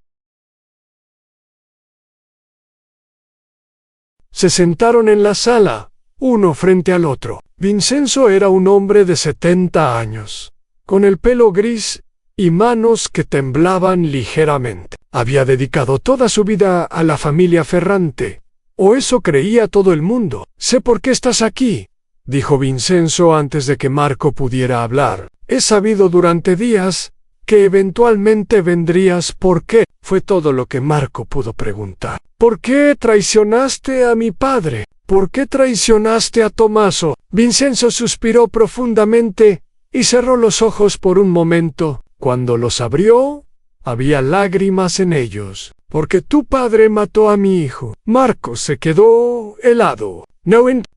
Se sentaron en la sala, uno frente al otro. Vincenzo era un hombre de 70 años, con el pelo gris y manos que temblaban ligeramente. Había dedicado toda su vida a la familia Ferrante, o eso creía todo el mundo. «Sé por qué estás aquí», dijo Vincenzo antes de que Marco pudiera hablar. «He sabido durante días que eventualmente vendrías. ¿Por qué?», fue todo lo que Marco pudo preguntar. «¿Por qué traicionaste a mi padre? ¿Por qué traicionaste a Tommaso?». Vincenzo suspiró profundamente y cerró los ojos por un momento. Cuando los abrió, había lágrimas en ellos. «Porque tu padre mató a mi hijo». Marco se quedó helado.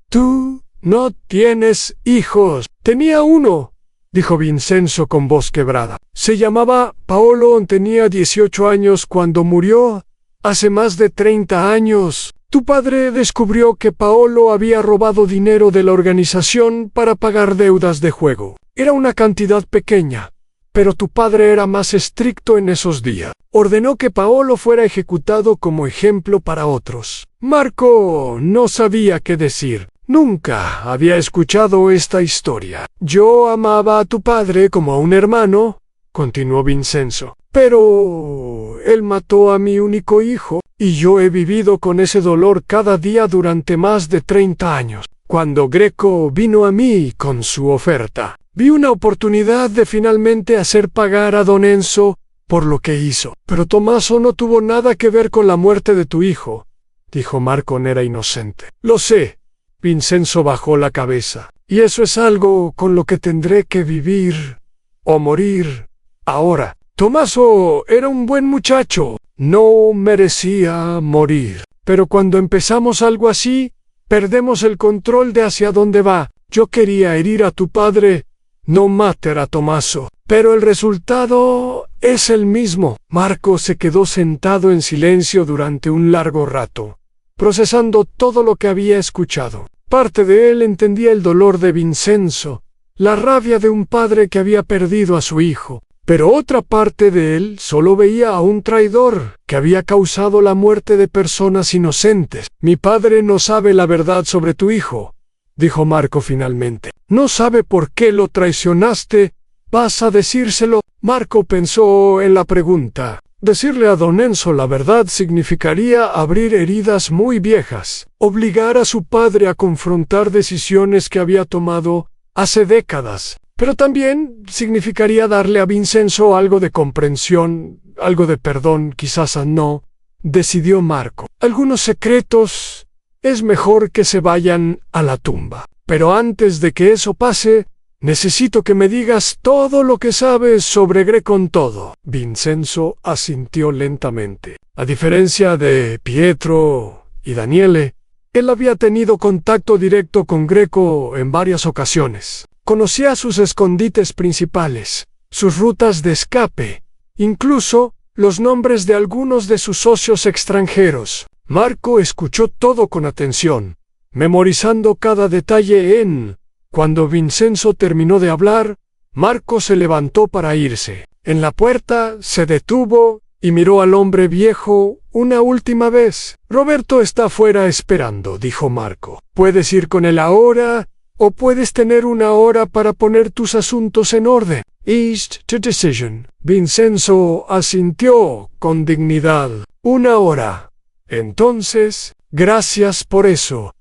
«Tú no tienes hijos». «Tenía uno», dijo Vincenzo con voz quebrada. «Se llamaba Paolo, tenía 18 años cuando murió, hace más de 30 años. Tu padre descubrió que Paolo había robado dinero de la organización para pagar deudas de juego. Era una cantidad pequeña, pero tu padre era más estricto en esos días. Ordenó que Paolo fuera ejecutado como ejemplo para otros». Marco no sabía qué decir. Nunca había escuchado esta historia. «Yo amaba a tu padre como a un hermano», continuó Vincenzo, «pero él mató a mi único hijo, y yo he vivido con ese dolor cada día durante más de 30 años. Cuando Greco vino a mí con su oferta, vi una oportunidad de finalmente hacer pagar a don Enzo por lo que hizo. Pero Tommaso no tuvo nada que ver con la muerte de tu hijo», dijo Marco. Era inocente. «Lo sé». Vincenzo bajó la cabeza. «Y eso es algo con lo que tendré que vivir o morir ahora. Tommaso era un buen muchacho, no merecía morir. Pero cuando empezamos algo así, perdemos el control de hacia dónde va. Yo quería herir a tu padre, no matar a Tommaso. Pero el resultado es el mismo». Marco se quedó sentado en silencio durante un largo rato, procesando todo lo que había escuchado. Parte de él entendía el dolor de Vincenzo, la rabia de un padre que había perdido a su hijo, pero otra parte de él solo veía a un traidor que había causado la muerte de personas inocentes. «Mi padre no sabe la verdad sobre tu hijo», dijo Marco finalmente. «No sabe por qué lo traicionaste. ¿Vas a decírselo?». Marco pensó en la pregunta. Decirle a don Enzo la verdad significaría abrir heridas muy viejas, obligar a su padre a confrontar decisiones que había tomado hace décadas. Pero también significaría darle a Vincenzo algo de comprensión, algo de perdón, quizás no, decidió Marco. «Algunos secretos es mejor que se vayan a la tumba. Pero antes de que eso pase, necesito que me digas todo lo que sabes sobre Greco». «Todo». Vincenzo asintió lentamente. A diferencia de Pietro y Daniele, él había tenido contacto directo con Greco en varias ocasiones. Conocía sus escondites principales, sus rutas de escape, incluso los nombres de algunos de sus socios extranjeros. Marco escuchó todo con atención. memorizando cada detalle Cuando Vincenzo terminó de hablar, Marco se levantó para irse. En la puerta se detuvo y miró al hombre viejo una última vez. «Roberto está afuera esperando», dijo Marco. «Puedes ir con él ahora, o puedes tener una hora para poner tus asuntos en orden». «East to decision». Vincenzo asintió con dignidad. «Una hora. Entonces, gracias por eso».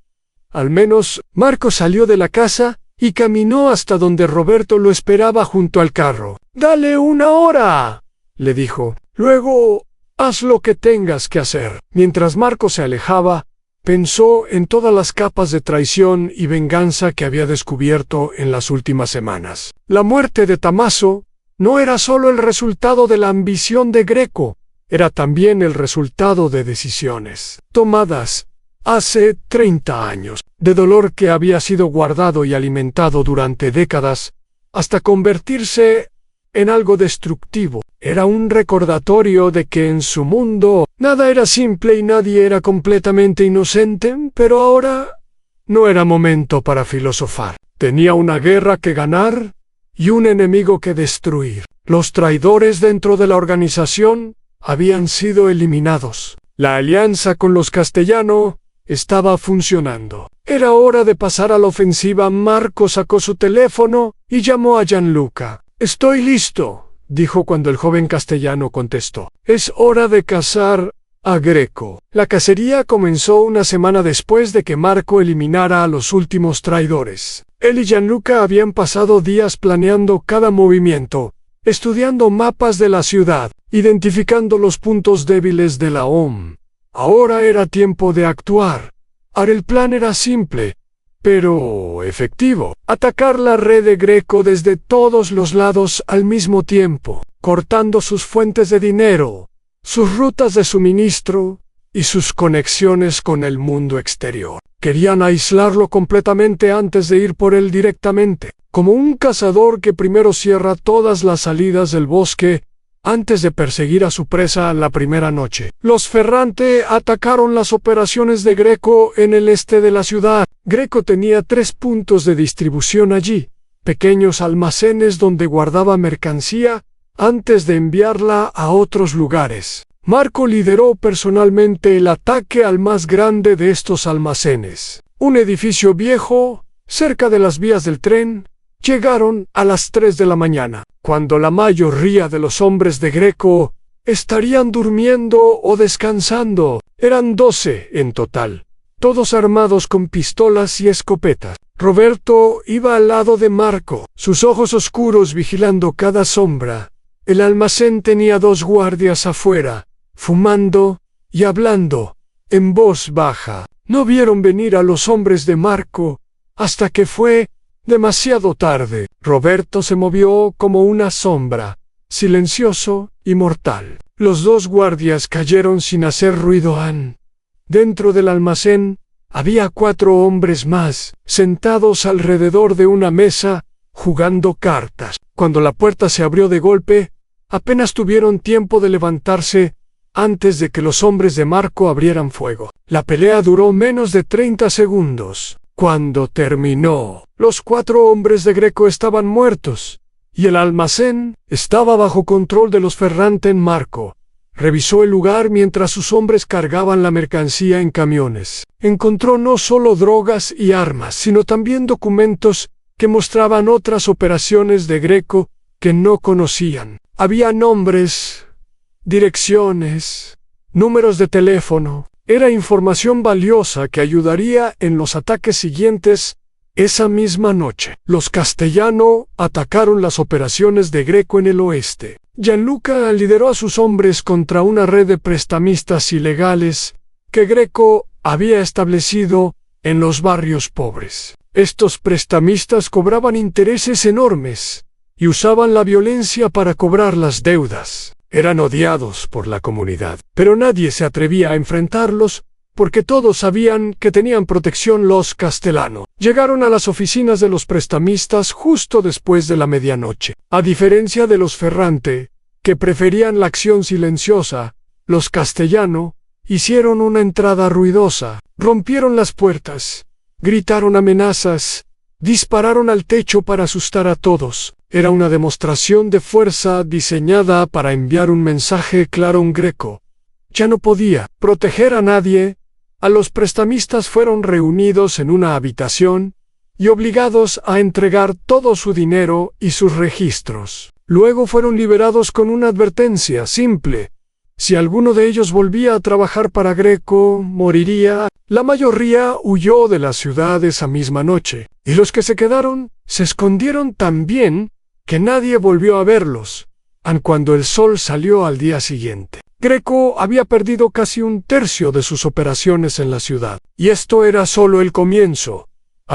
Al menos, Marco salió de la casa y caminó hasta donde Roberto lo esperaba junto al carro. «Dale una hora», le dijo. «Luego, haz lo que tengas que hacer». Mientras Marco se alejaba, pensó en todas las capas de traición y venganza que había descubierto en las últimas semanas. La muerte de Tommaso no era solo el resultado de la ambición de Greco, era también el resultado de decisiones tomadas hace 30 años, de dolor que había sido guardado y alimentado durante décadas, hasta convertirse en algo destructivo. Era un recordatorio de que en su mundo nada era simple y nadie era completamente inocente, pero ahora no era momento para filosofar. Tenía una guerra que ganar y un enemigo que destruir. Los traidores dentro de la organización habían sido eliminados. La alianza con los castellanos estaba funcionando. Era hora de pasar a la ofensiva. Marco sacó su teléfono y llamó a Gianluca. «Estoy listo», dijo cuando el joven castellano contestó. «Es hora de cazar a Greco». La cacería comenzó una semana después de que Marco eliminara a los últimos traidores. Él y Gianluca habían pasado días planeando cada movimiento, estudiando mapas de la ciudad, identificando los puntos débiles de la OM. Ahora era tiempo de actuar. Ahora el plan era simple, pero efectivo. Atacar la red de Greco desde todos los lados al mismo tiempo, cortando sus fuentes de dinero, sus rutas de suministro y sus conexiones con el mundo exterior. Querían aislarlo completamente antes de ir por él directamente, como un cazador que primero cierra todas las salidas del bosque antes de perseguir a su presa la primera noche. Los Ferrante atacaron las operaciones de Greco en el este de la ciudad. Greco tenía 3 puntos de distribución allí, pequeños almacenes donde guardaba mercancía antes de enviarla a otros lugares. Marco lideró personalmente el ataque al más grande de estos almacenes, un edificio viejo cerca de las vías del tren. Llegaron a las 3 de la mañana, cuando la mayoría de los hombres de Greco estarían durmiendo o descansando. Eran 12 en total, todos armados con pistolas y escopetas. Roberto iba al lado de Marco, sus ojos oscuros vigilando cada sombra. El almacén tenía 2 guardias afuera, fumando y hablando en voz baja. No vieron venir a los hombres de Marco hasta que fue demasiado tarde. Roberto se movió como una sombra, silencioso y mortal. Los 2 guardias cayeron sin hacer ruido. Dentro del almacén había 4 hombres más, sentados alrededor de una mesa, jugando cartas. Cuando la puerta se abrió de golpe, apenas tuvieron tiempo de levantarse antes de que los hombres de Marco abrieran fuego. La pelea duró menos de 30 segundos. Cuando terminó, los 4 hombres de Greco estaban muertos, y el almacén estaba bajo control de los Ferrante. Marco revisó el lugar mientras sus hombres cargaban la mercancía en camiones. Encontró no solo drogas y armas, sino también documentos que mostraban otras operaciones de Greco que no conocían. Había nombres, direcciones, números de teléfono. Era información valiosa que ayudaría en los ataques siguientes. Esa misma noche, los castellanos atacaron las operaciones de Greco en el oeste. Gianluca lideró a sus hombres contra una red de prestamistas ilegales que Greco había establecido en los barrios pobres. Estos prestamistas cobraban intereses enormes y usaban la violencia para cobrar las deudas. Eran odiados por la comunidad, pero nadie se atrevía a enfrentarlos porque todos sabían que tenían protección los castellanos. Llegaron a las oficinas de los prestamistas justo después de la medianoche. A diferencia de los Ferrante, que preferían la acción silenciosa, los castellanos hicieron una entrada ruidosa, rompieron las puertas gritaron amenazas, dispararon al techo para asustar a todos. Era una demostración de fuerza diseñada para enviar un mensaje claro a un Greco. Ya no podía proteger a nadie. A los prestamistas fueron reunidos en una habitación y obligados a entregar todo su dinero y sus registros. Luego fueron liberados con una advertencia simple. Si alguno de ellos volvía a trabajar para Greco, moriría. La mayoría huyó de la ciudad esa misma noche, y los que se quedaron se escondieron tan bien que nadie volvió a verlos, aun cuando el sol salió al día siguiente. Greco había perdido casi un tercio de sus operaciones en la ciudad, y esto era solo el comienzo.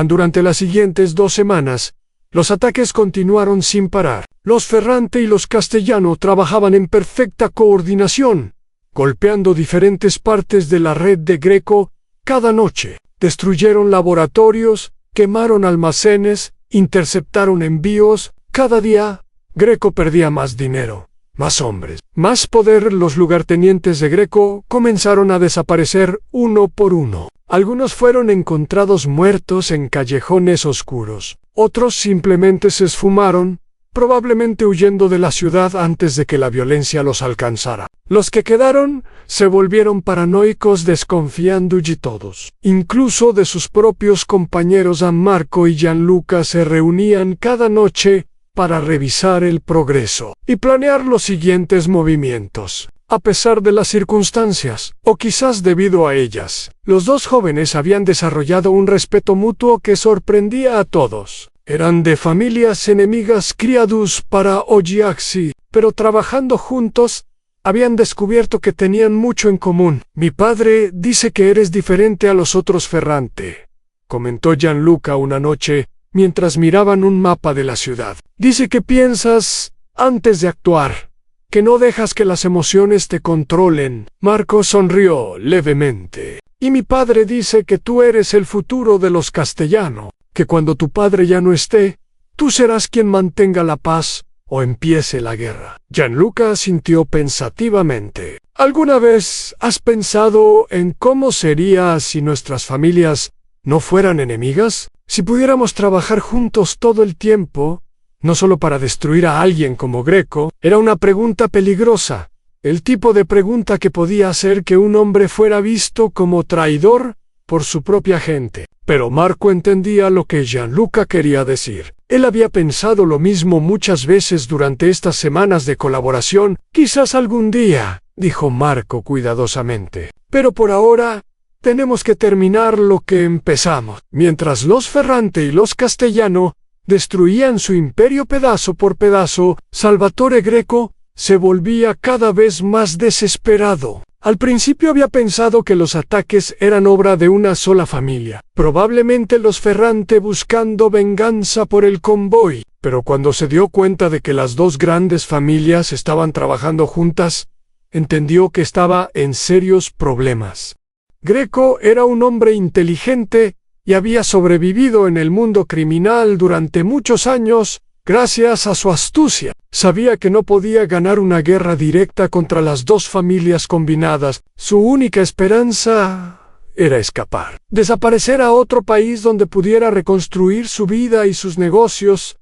Durante las siguientes 2 semanas, los ataques continuaron sin parar. Los Ferrante y los Castellano trabajaban en perfecta coordinación, golpeando diferentes partes de la red de Greco cada noche. Destruyeron laboratorios, quemaron almacenes, interceptaron envíos. Cada día, Greco perdía más dinero, más hombres, más poder. Los lugartenientes de Greco comenzaron a desaparecer uno por uno. Algunos fueron encontrados muertos en callejones oscuros. Otros simplemente se esfumaron, probablemente huyendo de la ciudad antes de que la violencia los alcanzara. Los que quedaron se volvieron paranoicos, desconfiando de todos. Incluso de sus propios compañeros. Marco y Gianluca se reunían cada noche para revisar el progreso y planear los siguientes movimientos. A pesar de las circunstancias, o quizás debido a ellas, los dos jóvenes habían desarrollado un respeto mutuo que sorprendía a todos. Eran de familias enemigas criados para Ogiaxi, pero trabajando juntos, habían descubierto que tenían mucho en común. Mi padre dice que eres diferente a los otros Ferrante, comentó Gianluca una noche, mientras miraban un mapa de la ciudad. Dice que piensas antes de actuar, que no dejas que las emociones te controlen. Marco sonrió levemente. Y mi padre dice que tú eres el futuro de los Castellano, que cuando tu padre ya no esté, tú serás quien mantenga la paz o empiece la guerra. Gianluca asintió pensativamente. ¿Alguna vez has pensado en cómo sería si nuestras familias no fueran enemigas? Si pudiéramos trabajar juntos todo el tiempo, no solo para destruir a alguien como Greco. Era una pregunta peligrosa, el tipo de pregunta que podía hacer que un hombre fuera visto como traidor por su propia gente. Pero Marco entendía lo que Gianluca quería decir. Él había pensado lo mismo muchas veces durante estas semanas de colaboración. Quizás algún día, dijo Marco cuidadosamente. Pero por ahora, tenemos que terminar lo que empezamos. Mientras los Ferrante y los Castellano destruían su imperio pedazo por pedazo, Salvatore Greco se volvía cada vez más desesperado. Al principio había pensado que los ataques eran obra de una sola familia, probablemente los Ferrante buscando venganza por el convoy, pero cuando se dio cuenta de que las dos grandes familias estaban trabajando juntas, entendió que estaba en serios problemas. Greco era un hombre inteligente y había sobrevivido en el mundo criminal durante muchos años gracias a su astucia. Sabía que no podía ganar una guerra directa contra las dos familias combinadas. Su única esperanza era escapar. Desaparecer a otro país donde pudiera reconstruir su vida y sus negocios.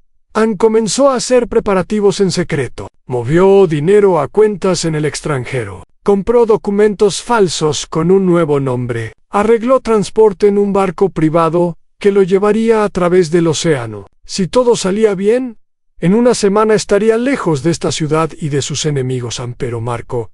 Comenzó a hacer preparativos en secreto. Movió dinero a cuentas en el extranjero. Compró documentos falsos con un nuevo nombre. Arregló transporte en un barco privado que lo llevaría a través del océano. Si todo salía bien, en una semana estaría lejos de esta ciudad y de sus enemigos. Pero Marco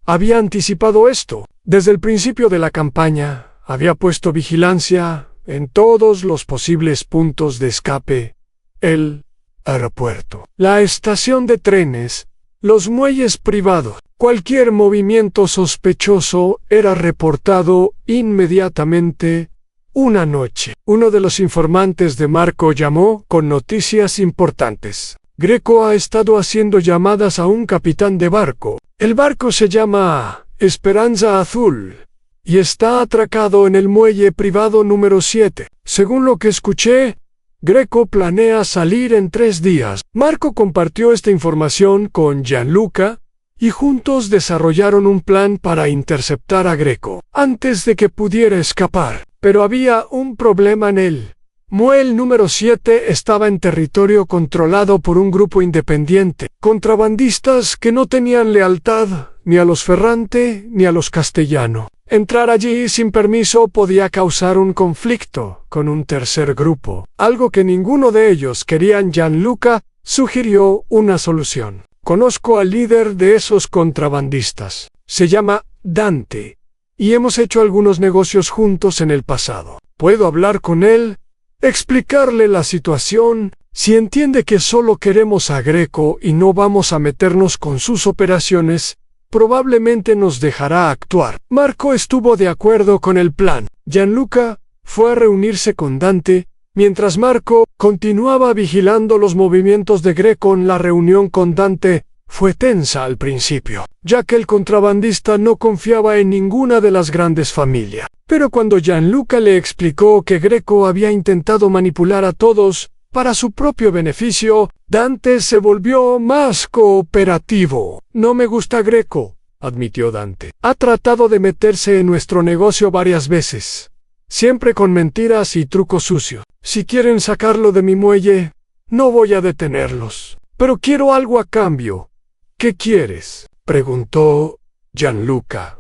había anticipado esto. Desde el principio de la campaña, había puesto vigilancia en todos los posibles puntos de escape. El aeropuerto, la estación de trenes, los muelles privados. Cualquier movimiento sospechoso era reportado inmediatamente. Una noche, uno de los informantes de Marco llamó con noticias importantes. Greco ha estado haciendo llamadas a un capitán de barco. El barco se llama Esperanza Azul y está atracado en el muelle privado número 7. Según lo que escuché, Greco planea salir en 3 días. Marco compartió esta información con Gianluca y juntos desarrollaron un plan para interceptar a Greco antes de que pudiera escapar. Pero había un problema en él. Muelle número 7 estaba en territorio controlado por un grupo independiente, contrabandistas que no tenían lealtad ni a los Ferrante ni a los Castellano. Entrar allí sin permiso podía causar un conflicto con un tercer grupo, algo que ninguno de ellos querían. Gianluca sugirió una solución. Conozco al líder de esos contrabandistas. Se llama Dante, y hemos hecho algunos negocios juntos en el pasado. Puedo hablar con él, explicarle la situación. Si entiende que solo queremos a Greco y no vamos a meternos con sus operaciones, probablemente nos dejará actuar. Marco estuvo de acuerdo con el plan. Gianluca fue a reunirse con Dante, mientras Marco continuaba vigilando los movimientos de Greco. En la reunión con Dante fue tensa al principio, ya que el contrabandista no confiaba en ninguna de las grandes familias. Pero cuando Gianluca le explicó que Greco había intentado manipular a todos para su propio beneficio, Dante se volvió más cooperativo. No me gusta Greco, admitió Dante. Ha tratado de meterse en nuestro negocio varias veces, siempre con mentiras y trucos sucios. Si quieren sacarlo de mi muelle, no voy a detenerlos. Pero quiero algo a cambio. ¿Qué quieres?, preguntó Gianluca.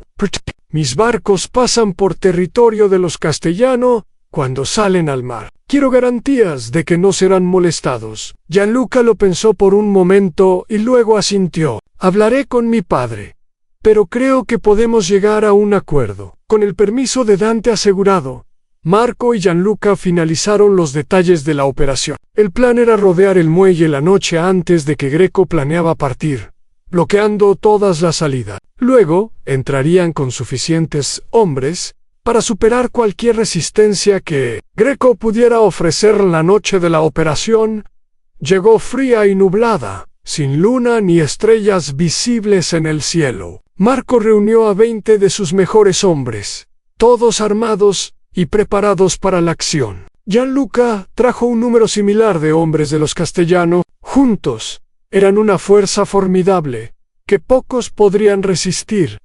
Mis barcos pasan por territorio de los Castellano cuando salen al mar. Quiero garantías de que no serán molestados. Gianluca lo pensó por un momento y luego asintió. Hablaré con mi padre, pero creo que podemos llegar a un acuerdo. Con el permiso de Dante asegurado, Marco y Gianluca finalizaron los detalles de la operación. El plan era rodear el muelle la noche antes de que Greco planeaba partir, bloqueando todas las salidas. Luego, entrarían con suficientes hombres para superar cualquier resistencia que Greco pudiera ofrecer. La noche de la operación llegó fría y nublada, sin luna ni estrellas visibles en el cielo. Marco reunió a 20 de sus mejores hombres, todos armados y preparados para la acción. Gianluca trajo un número similar de hombres de los Castellano. Juntos, eran una fuerza formidable, que pocos podrían resistir.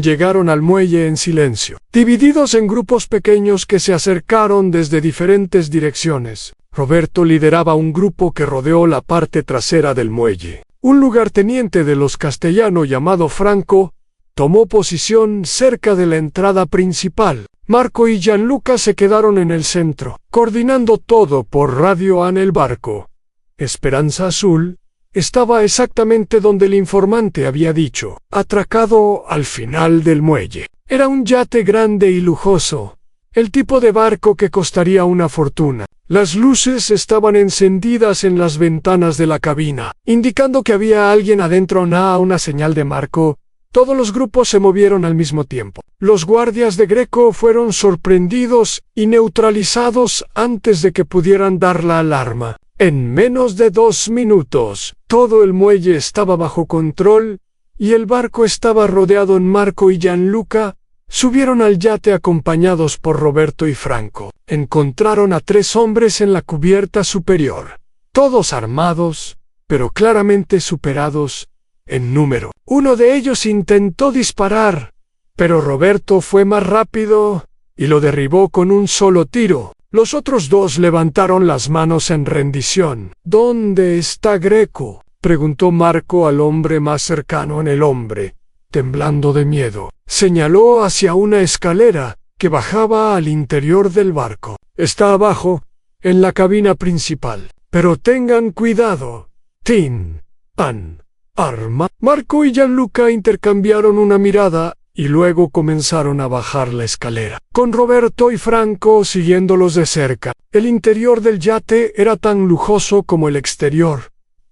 Llegaron al muelle en silencio, divididos en grupos pequeños que se acercaron desde diferentes direcciones. Roberto lideraba un grupo que rodeó la parte trasera del muelle. Un lugarteniente de los Castellano llamado Franco tomó posición cerca de la entrada principal. Marco y Gianluca se quedaron en el centro, coordinando todo por radio. En el barco Esperanza Azul estaba exactamente donde el informante había dicho, atracado al final del muelle. Era un yate grande y lujoso, el tipo de barco que costaría una fortuna. Las luces estaban encendidas en las ventanas de la cabina, indicando que había alguien adentro. Una señal de Marco. Todos los grupos se movieron al mismo tiempo. Los guardias de Greco fueron sorprendidos y neutralizados antes de que pudieran dar la alarma. En menos de 2 minutos, todo el muelle estaba bajo control y el barco estaba rodeado. Marco y Gianluca subieron al yate acompañados por Roberto y Franco. Encontraron a 3 hombres en la cubierta superior, todos armados, pero claramente superados en número. Uno de ellos intentó disparar, pero Roberto fue más rápido y lo derribó con un solo tiro. Los otros 2 levantaron las manos en rendición. ¿Dónde está Greco?, preguntó Marco al hombre más cercano. El hombre, temblando de miedo, señaló hacia una escalera que bajaba al interior del barco. Está abajo, en la cabina principal. Pero tengan cuidado. Arma. Marco y Gianluca intercambiaron una mirada y luego comenzaron a bajar la escalera, con Roberto y Franco siguiéndolos de cerca. El interior del yate era tan lujoso como el exterior,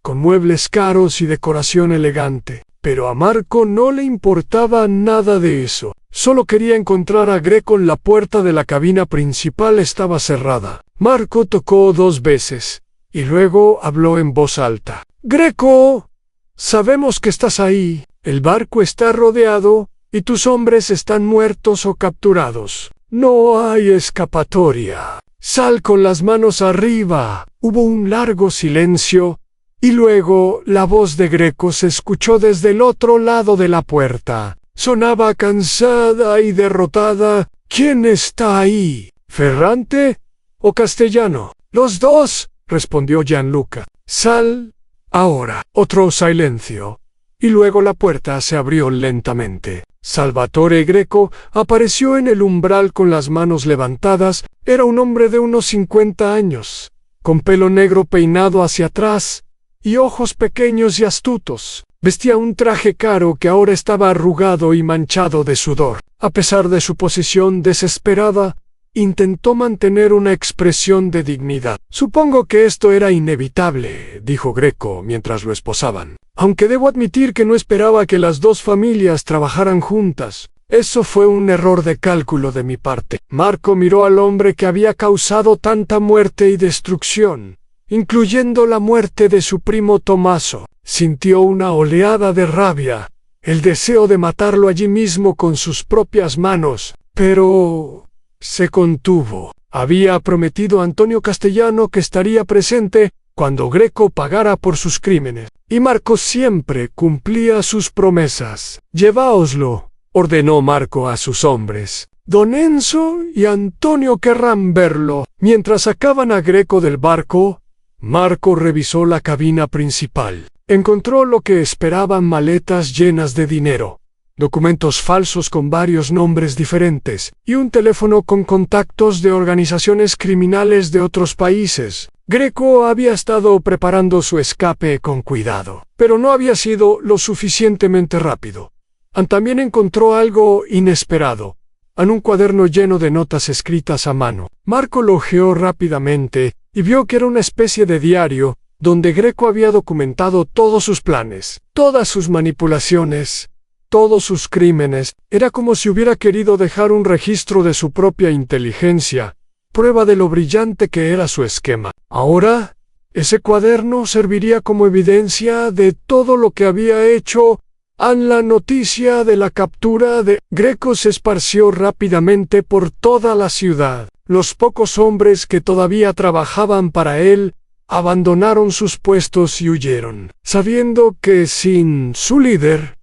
con muebles caros y decoración elegante. Pero a Marco no le importaba nada de eso. Solo quería encontrar a Greco. La puerta de la cabina principal estaba cerrada. Marco tocó 2 veces, y luego habló en voz alta. «Greco, sabemos que estás ahí. El barco está rodeado y tus hombres están muertos o capturados. No hay escapatoria. Sal con las manos arriba». Hubo un largo silencio, y luego la voz de Greco se escuchó desde el otro lado de la puerta. Sonaba cansada y derrotada. «¿Quién está ahí?». ¿Ferrante o Castellano? Los dos, respondió Gianluca. Sal ahora. Otro silencio. Y luego la puerta se abrió lentamente. Salvatore Greco apareció en el umbral con las manos levantadas. Era un hombre de unos 50 años, con pelo negro peinado hacia atrás y ojos pequeños y astutos. Vestía un traje caro que ahora estaba arrugado y manchado de sudor. A pesar de su posición desesperada, intentó mantener una expresión de dignidad. Supongo que esto era inevitable, dijo Greco mientras lo esposaban. Aunque debo admitir que no esperaba que las dos familias trabajaran juntas. Eso fue un error de cálculo de mi parte. Marco miró al hombre que había causado tanta muerte y destrucción, incluyendo la muerte de su primo Tommaso. Sintió una oleada de rabia, el deseo de matarlo allí mismo con sus propias manos, pero se contuvo. Había prometido a Antonio Castellano que estaría presente cuando Greco pagara por sus crímenes, y Marco siempre cumplía sus promesas. «Lleváoslo», ordenó Marco a sus hombres. Don Enzo y Antonio querrán verlo. Mientras sacaban a Greco del barco, Marco revisó la cabina principal. Encontró lo que esperaban: maletas llenas de dinero, documentos falsos con varios nombres diferentes, y un teléfono con contactos de organizaciones criminales de otros países. Greco había estado preparando su escape con cuidado, pero no había sido lo suficientemente rápido. También encontró algo inesperado, en un cuaderno lleno de notas escritas a mano. Marco lo hojeó rápidamente y vio que era una especie de diario donde Greco había documentado todos sus planes, todas sus manipulaciones, todos sus crímenes. Era como si hubiera querido dejar un registro de su propia inteligencia, prueba de lo brillante que era su esquema. Ahora, ese cuaderno serviría como evidencia de todo lo que había hecho. La noticia de la captura de Greco se esparció rápidamente por toda la ciudad. Los pocos hombres que todavía trabajaban para él abandonaron sus puestos y huyeron, sabiendo que sin su líder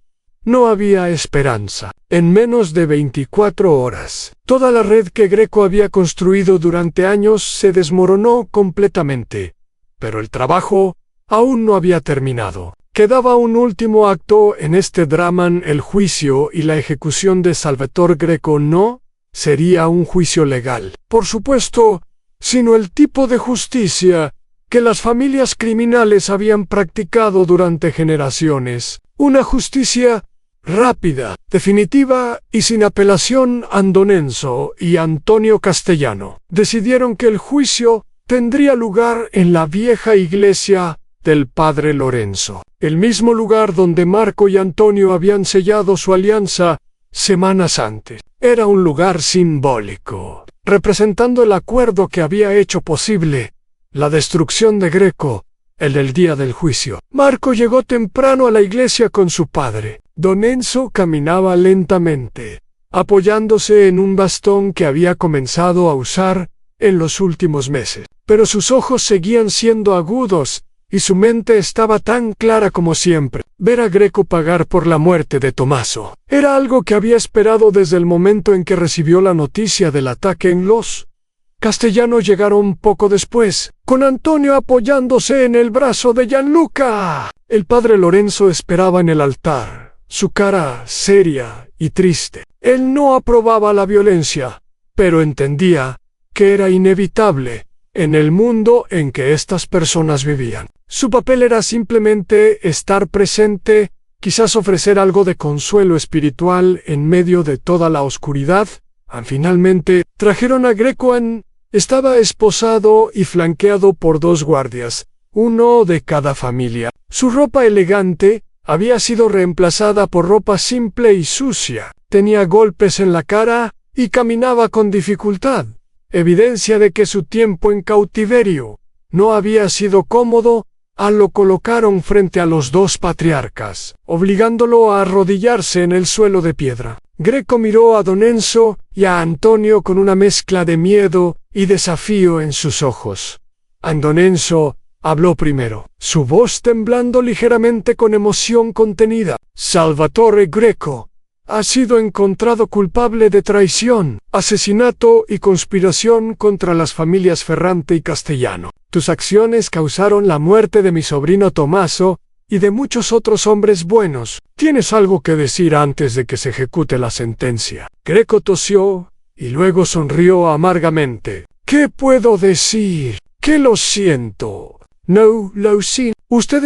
no había esperanza. En menos de 24 horas, toda la red que Greco había construido durante años se desmoronó completamente. Pero el trabajo aún no había terminado. Quedaba un último acto en este drama: el juicio y la ejecución de Salvatore Greco. No sería un juicio legal, por supuesto, sino el tipo de justicia que las familias criminales habían practicado durante generaciones. Una justicia rápida, definitiva y sin apelación. Don Enzo y Antonio Castellano decidieron que el juicio tendría lugar en la vieja iglesia del padre Lorenzo, el mismo lugar donde Marco y Antonio habían sellado su alianza semanas antes. Era un lugar simbólico, representando el acuerdo que había hecho posible la destrucción de Greco, el del día del juicio. Marco llegó temprano a la iglesia con su padre. Don Enzo caminaba lentamente, apoyándose en un bastón que había comenzado a usar en los últimos meses. Pero sus ojos seguían siendo agudos y su mente estaba tan clara como siempre. Ver a Greco pagar por la muerte de Tommaso era algo que había esperado desde el momento en que recibió la noticia del ataque en Los Castellanos. Llegaron poco después, con Antonio apoyándose en el brazo de Gianluca. El padre Lorenzo esperaba en el altar, su cara seria y triste. Él no aprobaba la violencia, pero entendía que era inevitable en el mundo en que estas personas vivían. Su papel era simplemente estar presente, quizás ofrecer algo de consuelo espiritual en medio de toda la oscuridad. Finalmente, trajeron a Greco. Estaba esposado y flanqueado por 2 guardias, uno de cada familia. Su ropa elegante había sido reemplazada por ropa simple y sucia. Tenía golpes en la cara y caminaba con dificultad, evidencia de que su tiempo en cautiverio no había sido cómodo. Lo colocaron frente a los 2 patriarcas, obligándolo a arrodillarse en el suelo de piedra. Greco miró a Don Enzo y a Antonio con una mezcla de miedo y desafío en sus ojos. Don Enzo habló primero, su voz temblando ligeramente con emoción contenida. «Salvatore Greco, Ha sido encontrado culpable de traición, asesinato y conspiración contra las familias Ferrante y Castellano. Tus acciones causaron la muerte de mi sobrino Tommaso y de muchos otros hombres buenos. ¿Tienes algo que decir antes de que se ejecute la sentencia? Greco tosió y luego sonrió amargamente. ¿Qué puedo decir? Que lo siento. No, lo siento. Usted